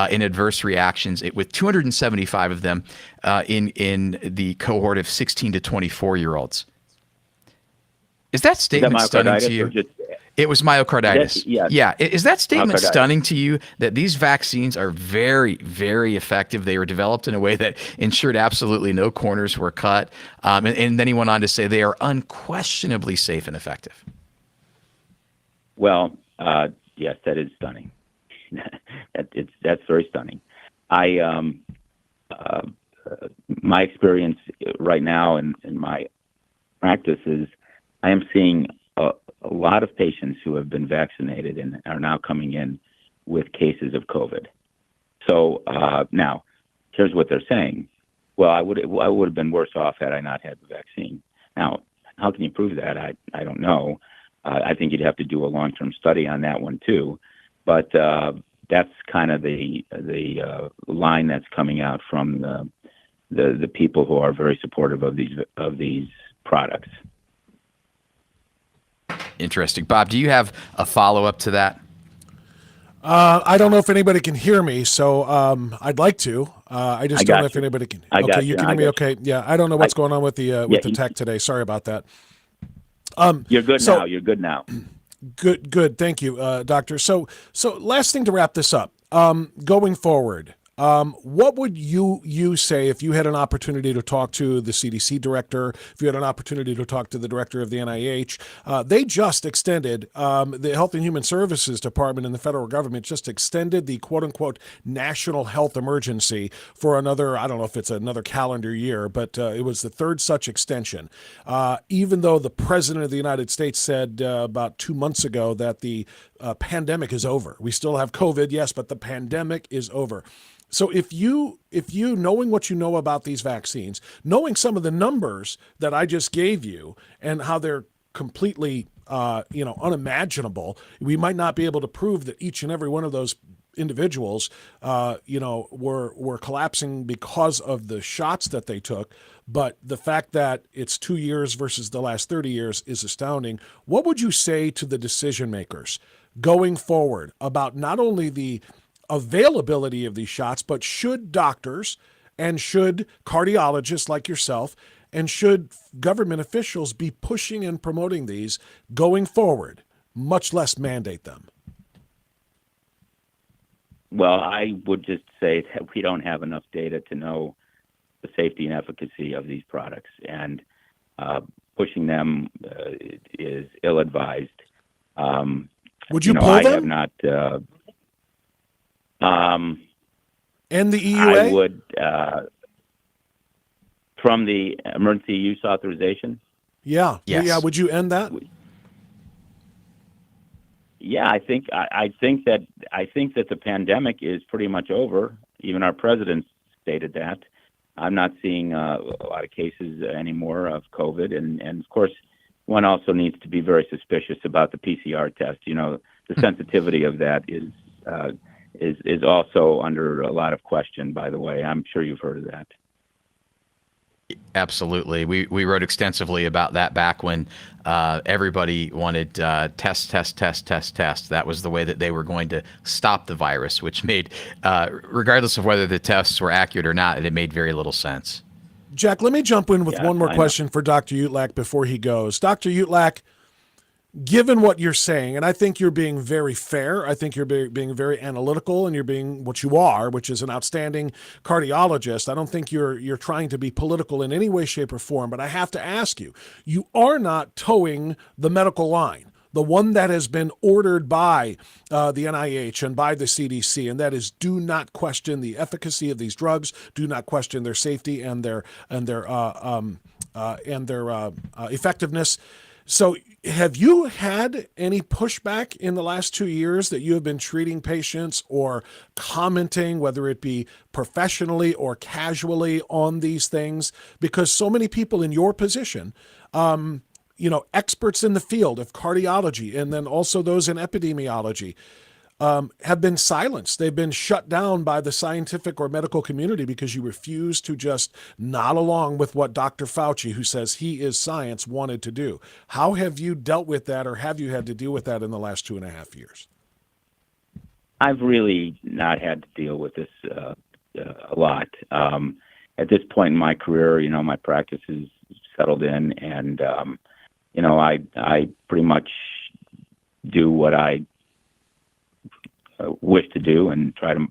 in adverse reactions, with 275 of them in the cohort of 16 to 24-year-olds. Is that statement stunning to you? It was myocarditis. Yeah. Is that statement stunning to you, that these vaccines are very, very effective? They were developed in a way that ensured absolutely no corners were cut. And then he went on to say they are unquestionably safe and effective. Well, yes, that is stunning. That's very stunning. My experience right now in my practice is I am seeing a lot of patients who have been vaccinated and are now coming in with cases of COVID. So now, here's what they're saying. Well, I would have been worse off had I not had the vaccine. Now, how can you prove that? I don't know. I think you'd have to do a long-term study on that one too. But that's kind of the line that's coming out from the people who are very supportive of these products. Interesting. Bob, do you have a follow-up to that? I don't know if anybody can hear me, so I'd like to. I just don't know if anybody can. Okay, you can hear me. Okay, yeah. I don't know what's going on with the tech today. Sorry about that. You're good now. You're good now. Good. Thank you, Doctor. So last thing to wrap this up. Going forward, what would you say if you had an opportunity to talk to the CDC director, if you had an opportunity to talk to the director of the NIH? They just extended, the Health and Human Services Department in the federal government just extended the quote-unquote national health emergency for another, I don't know if it's another calendar year, but it was the third such extension. Even though the President of the United States said about 2 months ago that the pandemic is over. We still have COVID, yes, but the pandemic is over. So if you knowing what you know about these vaccines, knowing some of the numbers that I just gave you and how they're completely unimaginable, we might not be able to prove that each and every one of those individuals were collapsing because of the shots that they took. But the fact that it's 2 years versus the last 30 years is astounding. What would you say to the decision makers going forward about not only the availability of these shots, but should doctors and should cardiologists like yourself and should government officials be pushing and promoting these going forward, much less mandate them? Well, I would just say that we don't have enough data to know the safety and efficacy of these products, and pushing them is ill-advised. Would you I pull have them not. and the I EUA? would from the emergency use authorization. Yeah. Yes. Yeah. Would you end that? Yeah, I think that the pandemic is pretty much over. Even our president stated that. I'm not seeing a lot of cases anymore of COVID, and of course, one also needs to be very suspicious about the PCR test. The sensitivity of that is also under a lot of question. By the way, I'm sure you've heard of that. Absolutely. We wrote extensively about that back when everybody wanted test. That was the way that they were going to stop the virus, which made, regardless of whether the tests were accurate or not, it made very little sense. Jack, let me jump in with Yeah, one more I know. question for Dr. Utlak before he goes. Dr. Utlak, given what you're saying, and I think you're being very fair, I think you're being very analytical, and you're being what you are, which is an outstanding cardiologist. I don't think you're trying to be political in any way, shape, or form, but I have to ask you, you are not towing the medical line, the one that has been ordered by the NIH and by the CDC, and that is do not question the efficacy of these drugs, do not question their safety and their effectiveness. So have you had any pushback in the last 2 years that you have been treating patients or commenting, whether it be professionally or casually, on these things? Because so many people in your position, experts in the field of cardiology and then also those in epidemiology, have been silenced. They've been shut down by the scientific or medical community because you refuse to just nod along with what Dr. Fauci, who says he is science, wanted to do. How have you dealt with that, or have you had to deal with that in the last 2.5 years? I've really not had to deal with this a lot. At this point in my career, my practice is settled in, and I pretty much do what I wish to do and try to,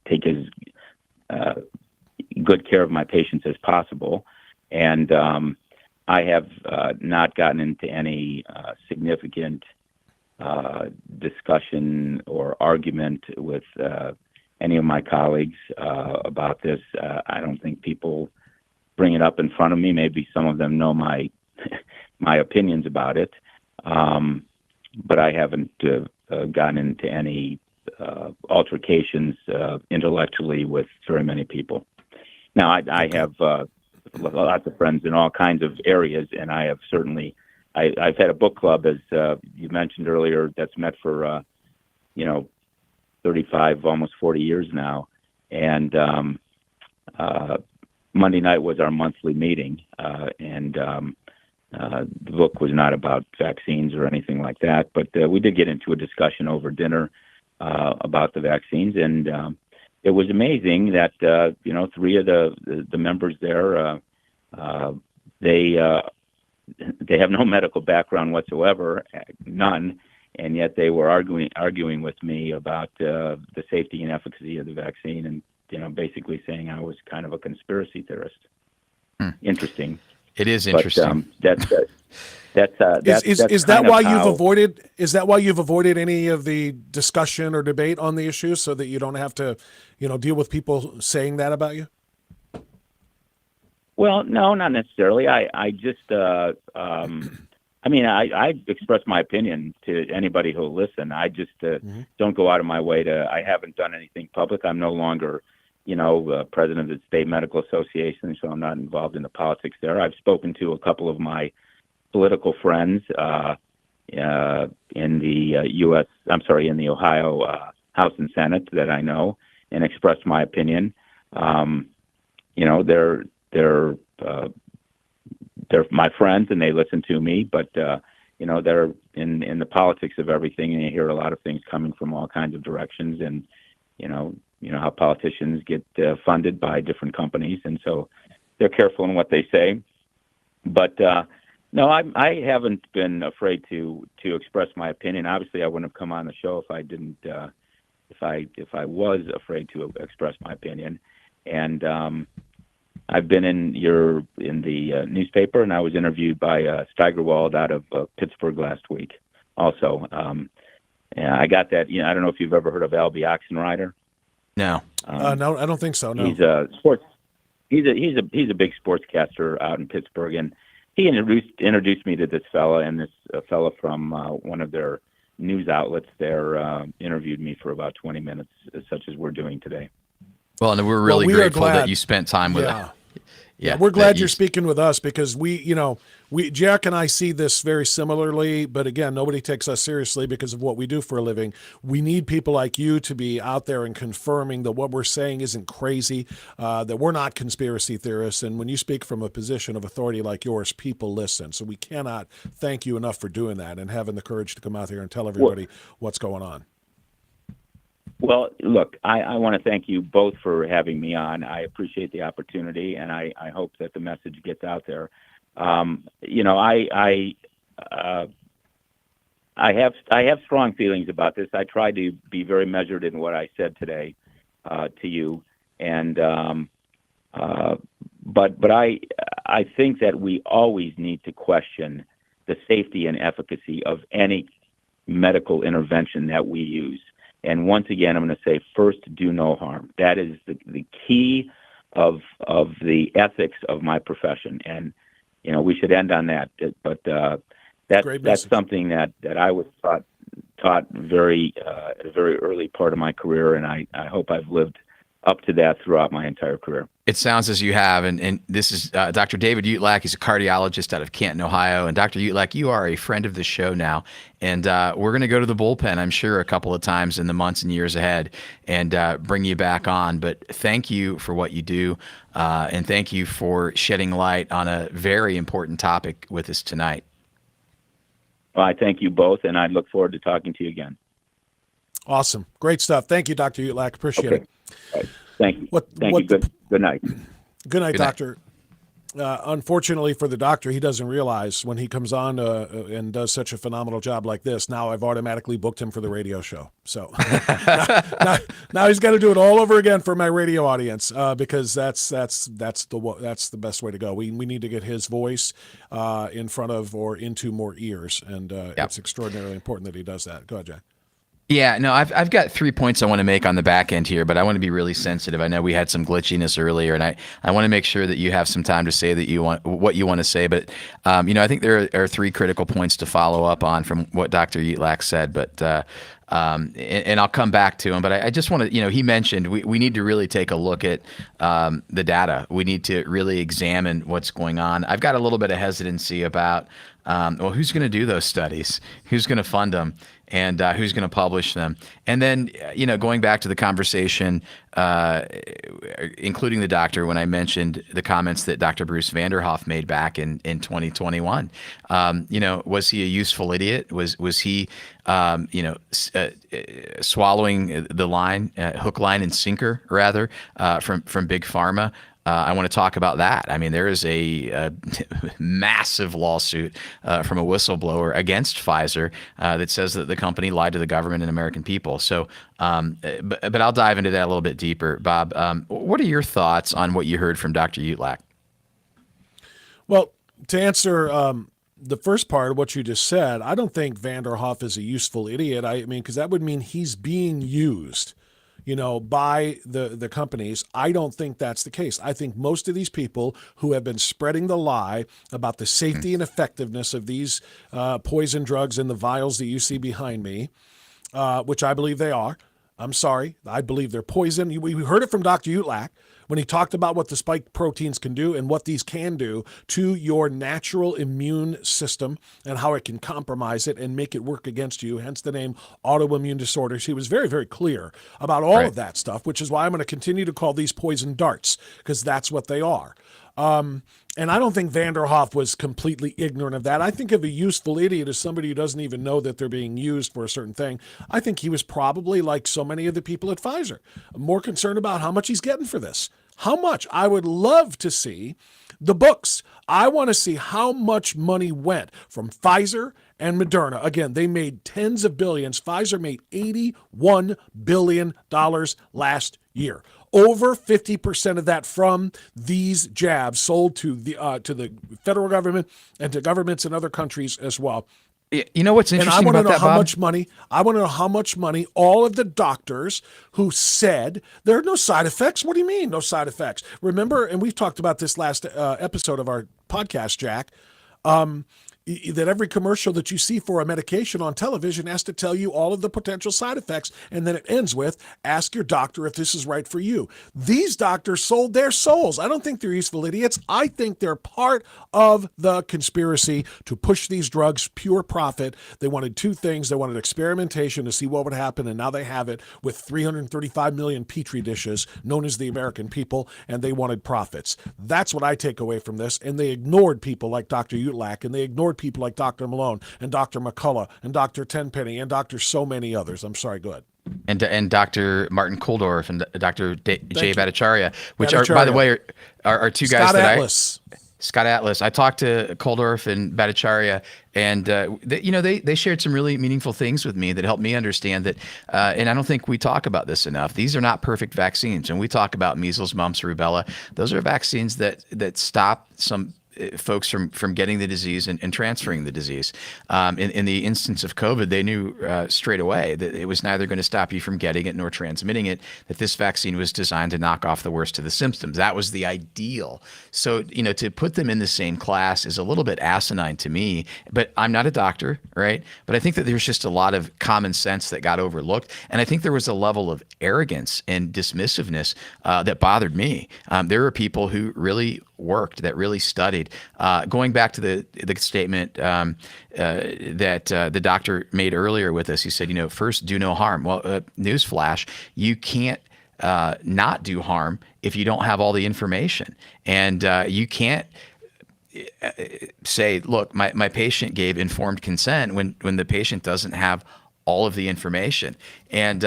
take as good care of my patients as possible. And I have not gotten into any significant discussion or argument with any of my colleagues about this. I don't think people bring it up in front of me. Maybe some of them know my my opinions about it, but I haven't gotten into any altercations intellectually with very many people. Now, I have lots of friends in all kinds of areas, and I have certainly, I've had a book club, as you mentioned earlier, that's met for, 35, almost 40 years now. And Monday night was our monthly meeting, and the book was not about vaccines or anything like that, but we did get into a discussion over dinner about the vaccines, and it was amazing that 3 of the members there, they have no medical background whatsoever, none, and yet they were arguing with me about the safety and efficacy of the vaccine, and basically saying I was kind of a conspiracy theorist. Interesting. It is interesting. But Is that why you've avoided? Is that why you've avoided any of the discussion or debate on the issue, so that you don't have to, deal with people saying that about you? Well, no, not necessarily. I just, I express my opinion to anybody who'll listen. I just don't go out of my way to. I haven't done anything public. I'm no longer, president of the State Medical Association, so I'm not involved in the politics there. I've spoken to a couple of my political friends in the Ohio House and Senate that I know, and expressed my opinion. They're my friends and they listen to me, but they're in the politics of everything, and you hear a lot of things coming from all kinds of directions, and you know how politicians get funded by different companies, and so they're careful in what they say. But no, I haven't been afraid to express my opinion. Obviously, I wouldn't have come on the show if I didn't if I was afraid to express my opinion. And I've been in the newspaper, and I was interviewed by Steigerwald out of Pittsburgh last week. Also, yeah, I got that. I don't know if you've ever heard of Albie Oxenrider. No. No, I don't think so. No. He's a sports. He's a big sportscaster out in Pittsburgh, and he introduced me to this fella, and this fella from one of their news outlets there interviewed me for about 20 minutes, such as we're doing today. Well, and we're really grateful that you spent time with us. Yeah, we're glad you're speaking with us because Jack and I see this very similarly, but again, nobody takes us seriously because of what we do for a living. We need people like you to be out there and confirming that what we're saying isn't crazy, that we're not conspiracy theorists. And when you speak from a position of authority like yours, people listen. So we cannot thank you enough for doing that and having the courage to come out here and tell everybody what's going on. Well, look, I want to thank you both for having me on. I appreciate the opportunity, and I hope that the message gets out there. I have strong feelings about this. I try to be very measured in what I said today to you, and but I think that we always need to question the safety and efficacy of any medical intervention that we use. And once again, I'm going to say, first, do no harm. That is the key of the ethics of my profession. And, we should end on that. But that's something that I was taught very at a very early part of my career, and I hope I've lived up to that throughout my entire career. It sounds as you have, and this is Dr. David Utlak. He's a cardiologist out of Canton, Ohio. And Dr. Utlak, you are a friend of the show now, and we're going to go to the bullpen, I'm sure, a couple of times in the months and years ahead and bring you back on. But thank you for what you do, and thank you for shedding light on a very important topic with us tonight. Well, I thank you both, and I look forward to talking to you again. Awesome. Great stuff. Thank you, Dr. Utlak. Appreciate it. Right. Thank you. Thank you. Good night. Good night, Doctor. Unfortunately for the doctor, he doesn't realize when he comes on and does such a phenomenal job like this, now I've automatically booked him for the radio show. So now he's got to do it all over again for my radio audience because that's the best way to go. We need to get his voice in front of or into more ears, and it's extraordinarily important that he does that. Go ahead, Jack. Yeah, no, I've got 3 points I want to make on the back end here, but I want to be really sensitive. I know we had some glitchiness earlier, and I want to make sure that you have some time to say what you want to say. But I think there are 3 critical points to follow up on from what Dr. Utlak said. But and I'll come back to him. But I just want to, he mentioned we need to really take a look at the data. We need to really examine what's going on. I've got a little bit of hesitancy about who's going to do those studies, who's going to fund them, and who's going to publish them. And then, going back to the conversation, including the doctor, when I mentioned the comments that Dr. Bruce Vanderhoff made back in 2021, was he a useful idiot? Was he, swallowing the line, hook, line, and sinker, rather, from Big Pharma? I want to talk about that. I mean, there is a massive lawsuit from a whistleblower against Pfizer that says that the company lied to the government and American people. So, but I'll dive into that a little bit deeper. Bob, what are your thoughts on what you heard from Dr. Utlak? Well, to answer the first part of what you just said, I don't think Vanderhoff is a useful idiot. I mean, because that would mean he's being used by the companies. I don't think that's the case. I think most of these people who have been spreading the lie about the safety and effectiveness of these poison drugs in the vials that you see behind me, which I believe they are. I'm sorry. I believe they're poison. We heard it from Dr. Utlak when he talked about what the spike proteins can do and what these can do to your natural immune system and how it can compromise it and make it work against you, hence the name autoimmune disorders. He was very, very clear about all of that stuff, which is why I'm going to continue to call these poison darts, because that's what they are. And I don't think Vanderhoff was completely ignorant of that. I think of a useful idiot as somebody who doesn't even know that they're being used for a certain thing. I think he was probably, like so many of the people at Pfizer, more concerned about how much he's getting for this. How much? I would love to see the books. I want to see how much money went from Pfizer and Moderna. Again, they made tens of billions. Pfizer made $81 billion last year. Over 50% of that from these jabs sold to the federal government and to governments in other countries as well. You know what's interesting about that, Bob? I want to know how much money all of the doctors who said there are no side effects. What do you mean, no side effects? Remember, and we've talked about this last episode of our podcast, Jack, that every commercial that you see for a medication on television has to tell you all of the potential side effects, and then it ends with, ask your doctor if this is right for you. These doctors sold their souls. I don't think they're useful idiots. I think they're part of the conspiracy to push these drugs, pure profit. They wanted two things. They wanted experimentation to see what would happen, and now they have it with 335 million Petri dishes, known as the American people, and they wanted profits. That's what I take away from this, and they ignored people like Dr. Utlak, and they ignored people like Dr. Malone and Dr. McCullough and Dr. Tenpenny and Dr. so many others. I'm sorry, go ahead. And Dr. Martin Kulldorff and Dr. Jay Bhattacharya, which are, by the way, are two guys Scott Atlas. I talked to Kulldorff and Bhattacharya, and they shared some really meaningful things with me that helped me understand that. And I don't think we talk about this enough. These are not perfect vaccines. And we talk about measles, mumps, rubella. Those are vaccines that stop some folks from getting the disease and transferring the disease. In the instance of COVID, they knew straight away that it was neither going to stop you from getting it nor transmitting it, that this vaccine was designed to knock off the worst of the symptoms. That was the ideal. So, to put them in the same class is a little bit asinine to me, but I'm not a doctor, right? But I think that there's just a lot of common sense that got overlooked. And I think there was a level of arrogance and dismissiveness that bothered me. There were people who really worked, that really studied. Going back to the statement that the doctor made earlier with us, he said, first, do no harm. Well, newsflash, you can't not do harm if you don't have all the information. And you can't say, look, my patient gave informed consent when the patient doesn't have all of the information. And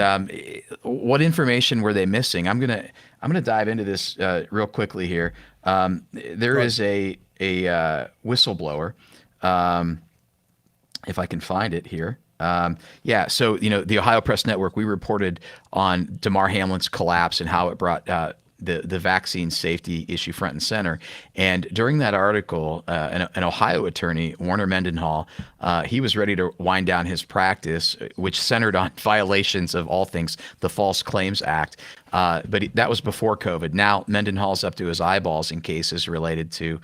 what information were they missing? I'm gonna dive into this real quickly here. There is a whistleblower, if I can find it here. So the Ohio Press Network, we reported on Damar Hamlin's collapse and how it brought the vaccine safety issue front and center. And during that article, an Ohio attorney, Warner Mendenhall, he was ready to wind down his practice, which centered on violations of all things, the False Claims Act. But that was before COVID. Now Mendenhall's up to his eyeballs in cases related to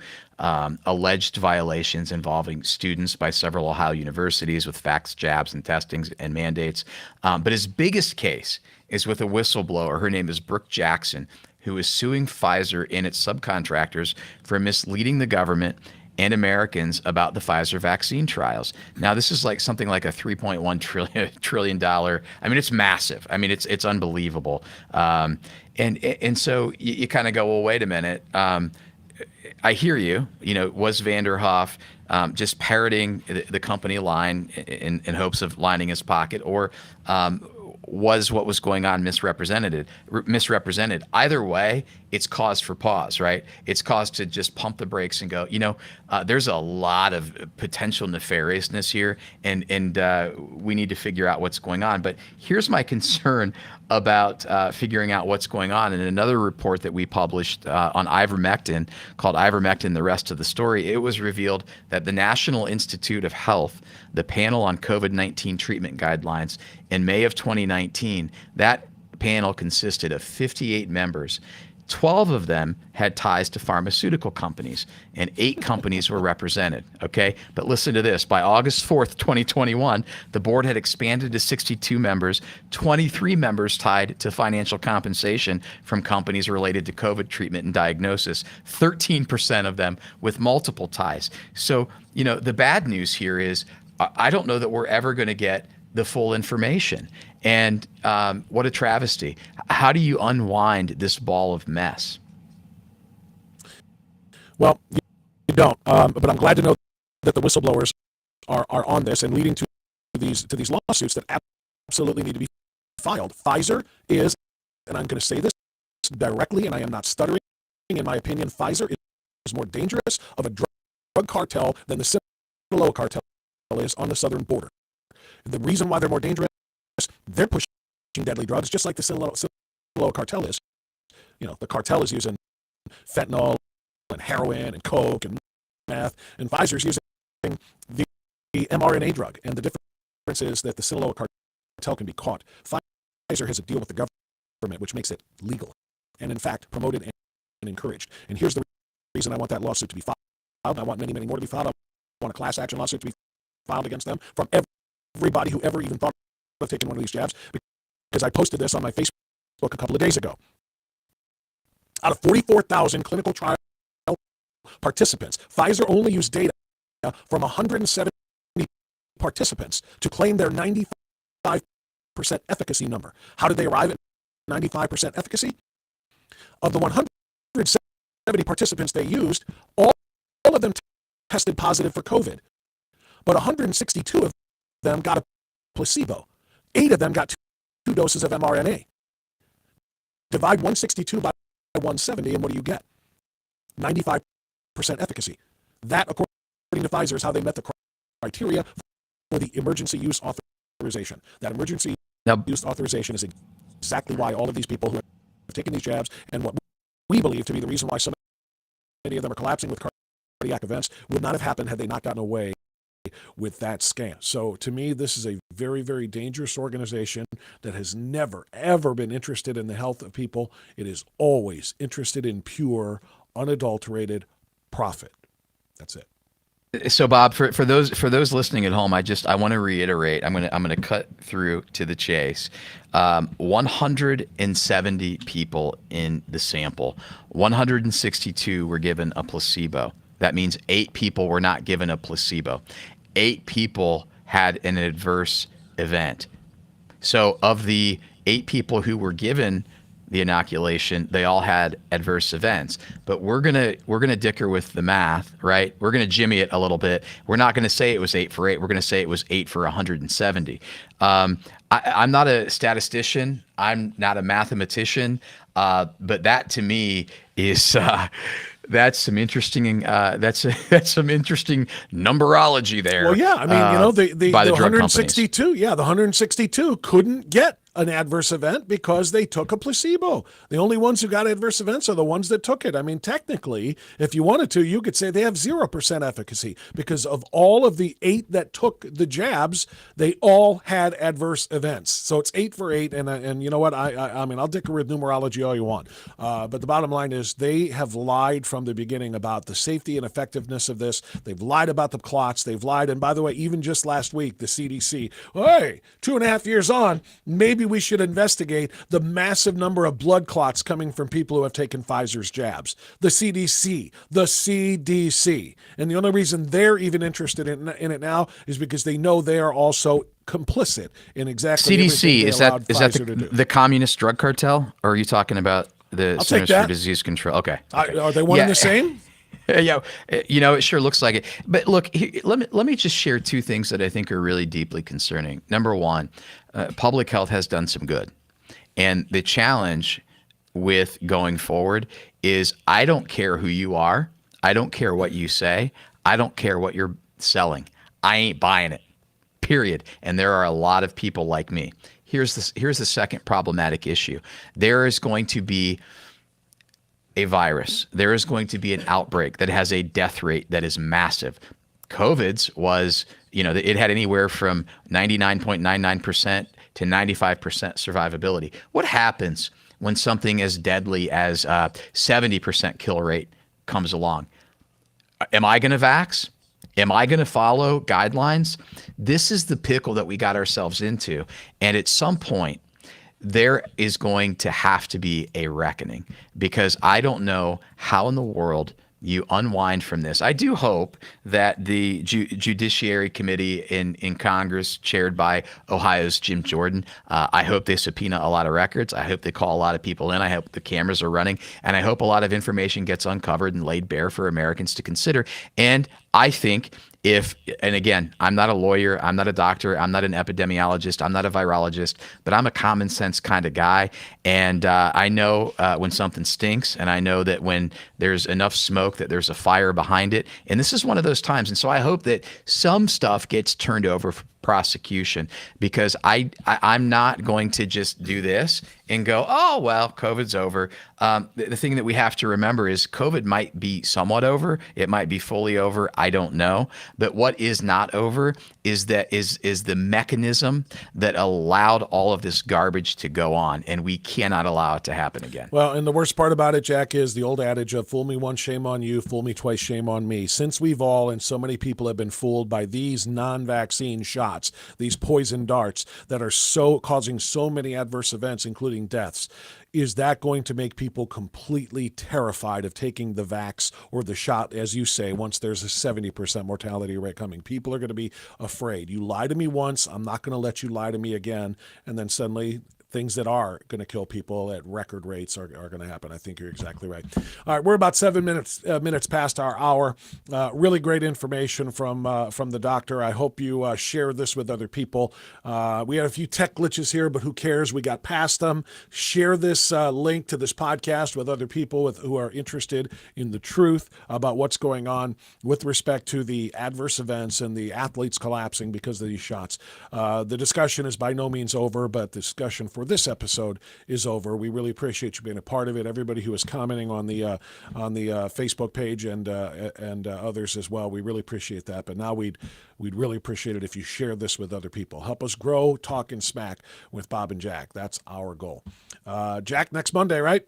alleged violations involving students by several Ohio universities with fax jabs and testings and mandates. But his biggest case is with a whistleblower. Her name is Brooke Jackson, who is suing Pfizer and its subcontractors for misleading the government and Americans about the Pfizer vaccine trials. Now, this is like something like a $3.1 trillion. I mean, it's massive. I mean, it's unbelievable. And so you kind of go, well, wait a minute. I hear you. Was Vanderhoff just parroting the company line in hopes of lining his pocket, or was what was going on misrepresented? Either way, it's cause for pause, right? It's cause to just pump the brakes and go, there's a lot of potential nefariousness here, and we need to figure out what's going on. But here's my concern about figuring out what's going on. In another report that we published on ivermectin, called Ivermectin, The Rest of the Story, it was revealed that the National Institute of Health, the panel on COVID-19 treatment guidelines, in May of 2019, that panel consisted of 58 members. 12 of them had ties to pharmaceutical companies, and 8 companies were represented, okay? But listen to this. By August 4th, 2021, the board had expanded to 62 members, 23 members tied to financial compensation from companies related to COVID treatment and diagnosis, 13% of them with multiple ties. So, the bad news here is I don't know that we're ever going to get the full information. And what a travesty. How do you unwind this ball of mess? Well, you don't. But I'm glad to know that the whistleblowers are on this and leading to these lawsuits that absolutely need to be filed. Pfizer is, and I'm going to say this directly, and I am not stuttering in my opinion, Pfizer is more dangerous of a drug cartel than the Sinaloa cartel is on the southern border. The reason why they're more dangerous, they're pushing deadly drugs just like the Sinaloa cartel is. You know, the cartel is using fentanyl and heroin and coke and meth, and Pfizer's using the mRNA drug. And the difference is that the Sinaloa cartel can be caught. Pfizer has a deal with the government, which makes it legal and, in fact, promoted and encouraged. And here's the reason I want that lawsuit to be filed. I want many, many more to be filed. I want a class action lawsuit to be filed against them from everybody who ever even thought of taking one of these jabs, because I posted this on my Facebook a couple of days ago. Out of 44,000 clinical trial participants, Pfizer only used data from 170 participants to claim their 95% efficacy number. How did they arrive at 95% efficacy? Of the 170 participants they used, all of them tested positive for COVID, but 162 of them got a placebo. 8 of them got two doses of mRNA. Divide 162 by 170, and what do you get? 95% efficacy. That, according to Pfizer, is how they met the criteria for the emergency use authorization. That emergency use authorization is exactly why all of these people who have taken these jabs, and what we believe to be the reason why so many of them are collapsing with cardiac events, would not have happened had they not gotten away with that scam. So to me, this is a very, very dangerous organization that has never, ever been interested in the health of people. It is always interested in pure, unadulterated profit. That's it. So Bob, for those listening at home, I want to reiterate. I'm gonna cut through to the chase. 170 people in the sample. 162 were given a placebo. That means 8 people were not given a placebo. 8 people had an adverse event. So of the 8 people who were given the inoculation, they all had adverse events. But we're gonna dicker with the math, right? We're gonna jimmy it a little bit. We're not gonna say it was 8 for 8. We're gonna say it was 8 for 170. I'm not a statistician. I'm not a mathematician. But that to me is that's some interesting that's some interesting numberology there. Well, yeah, I mean, the 162, companies. Yeah, the 162 couldn't get an adverse event because they took a placebo. The only ones who got adverse events are the ones that took it. I mean, technically, if you wanted to, you could say they have 0% efficacy because of all of the 8 that took the jabs, they all had adverse events. So it's 8 for 8, and you know what? I mean, I'll dicker with numerology all you want, but the bottom line is they have lied from the beginning about the safety and effectiveness of this. They've lied about the clots. They've lied, and by the way, even just last week, the CDC, hey, 2.5 years on, maybe we should investigate the massive number of blood clots coming from people who have taken Pfizer's jabs. The CDC. And the only reason they're even interested in it now is because they know they are also complicit in exactly CDC. Is that the the communist drug cartel, or are you talking about the Centers for Disease Control? Okay. Are they one and the same? Yeah, it sure looks like it. But look, let me just share 2 things that I think are really deeply concerning. Number one, public health has done some good. And the challenge with going forward is I don't care who you are. I don't care what you say. I don't care what you're selling. I ain't buying it, period. And there are a lot of people like me. Here's the second problematic issue. There is going to be a virus. There is going to be an outbreak that has a death rate that is massive. COVID's was, it had anywhere from 99.99% to 95% survivability. What happens when something as deadly as 70% kill rate comes along? Am I going to vax? Am I going to follow guidelines? This is the pickle that we got ourselves into. And at some point, there is going to have to be a reckoning, because I don't know how in the world you unwind from this. I do hope that the Judiciary Committee in Congress, chaired by Ohio's Jim Jordan, I hope they subpoena a lot of records. I hope they call a lot of people in. I hope the cameras are running. And I hope a lot of information gets uncovered and laid bare for Americans to consider. And I think And again, I'm not a lawyer, I'm not a doctor, I'm not an epidemiologist, I'm not a virologist, but I'm a common sense kind of guy. And I know when something stinks, and I know that when there's enough smoke that there's a fire behind it. And this is one of those times. And so I hope that some stuff gets turned over for prosecution, because I'm not going to just do this and go, oh, well, COVID's over. The thing that we have to remember is COVID might be somewhat over. It might be fully over. I don't know. But what is not over is the mechanism that allowed all of this garbage to go on. And we cannot allow it to happen again. Well, and the worst part about it, Jack, is the old adage of fool me once, shame on you, fool me twice, shame on me. Since we've all, and so many people have been fooled by these non-vaccine shots, these poison darts that are causing so many adverse events, including deaths, is that going to make people completely terrified of taking the vax or the shot, as you say, once there's a 70% mortality rate coming? People are going to be afraid. You lie to me once, I'm not going to let you lie to me again. And then suddenly things that are going to kill people at record rates are going to happen. I think you're exactly right. All right, we're about 7 minutes past our hour. Really great information from the doctor. I hope you share this with other people. We had a few tech glitches here, but who cares? We got past them. Share this link to this podcast with other people who are interested in the truth about what's going on with respect to the adverse events and the athletes collapsing because of these shots. The discussion is by no means over, but the discussion for this episode is over. We really appreciate you being a part of it. Everybody who is commenting on the Facebook page and others as well, we really appreciate that. But now we'd really appreciate it if you share this with other people. Help us grow Talkin' Smack with Bob and Jack. That's our goal. Jack, next Monday, right?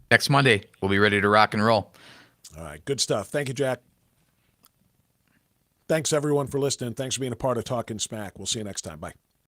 Next Monday, we'll be ready to rock and roll. All right, good stuff. Thank you, Jack. Thanks, everyone, for listening. Thanks for being a part of Talkin' Smack. We'll see you next time. Bye.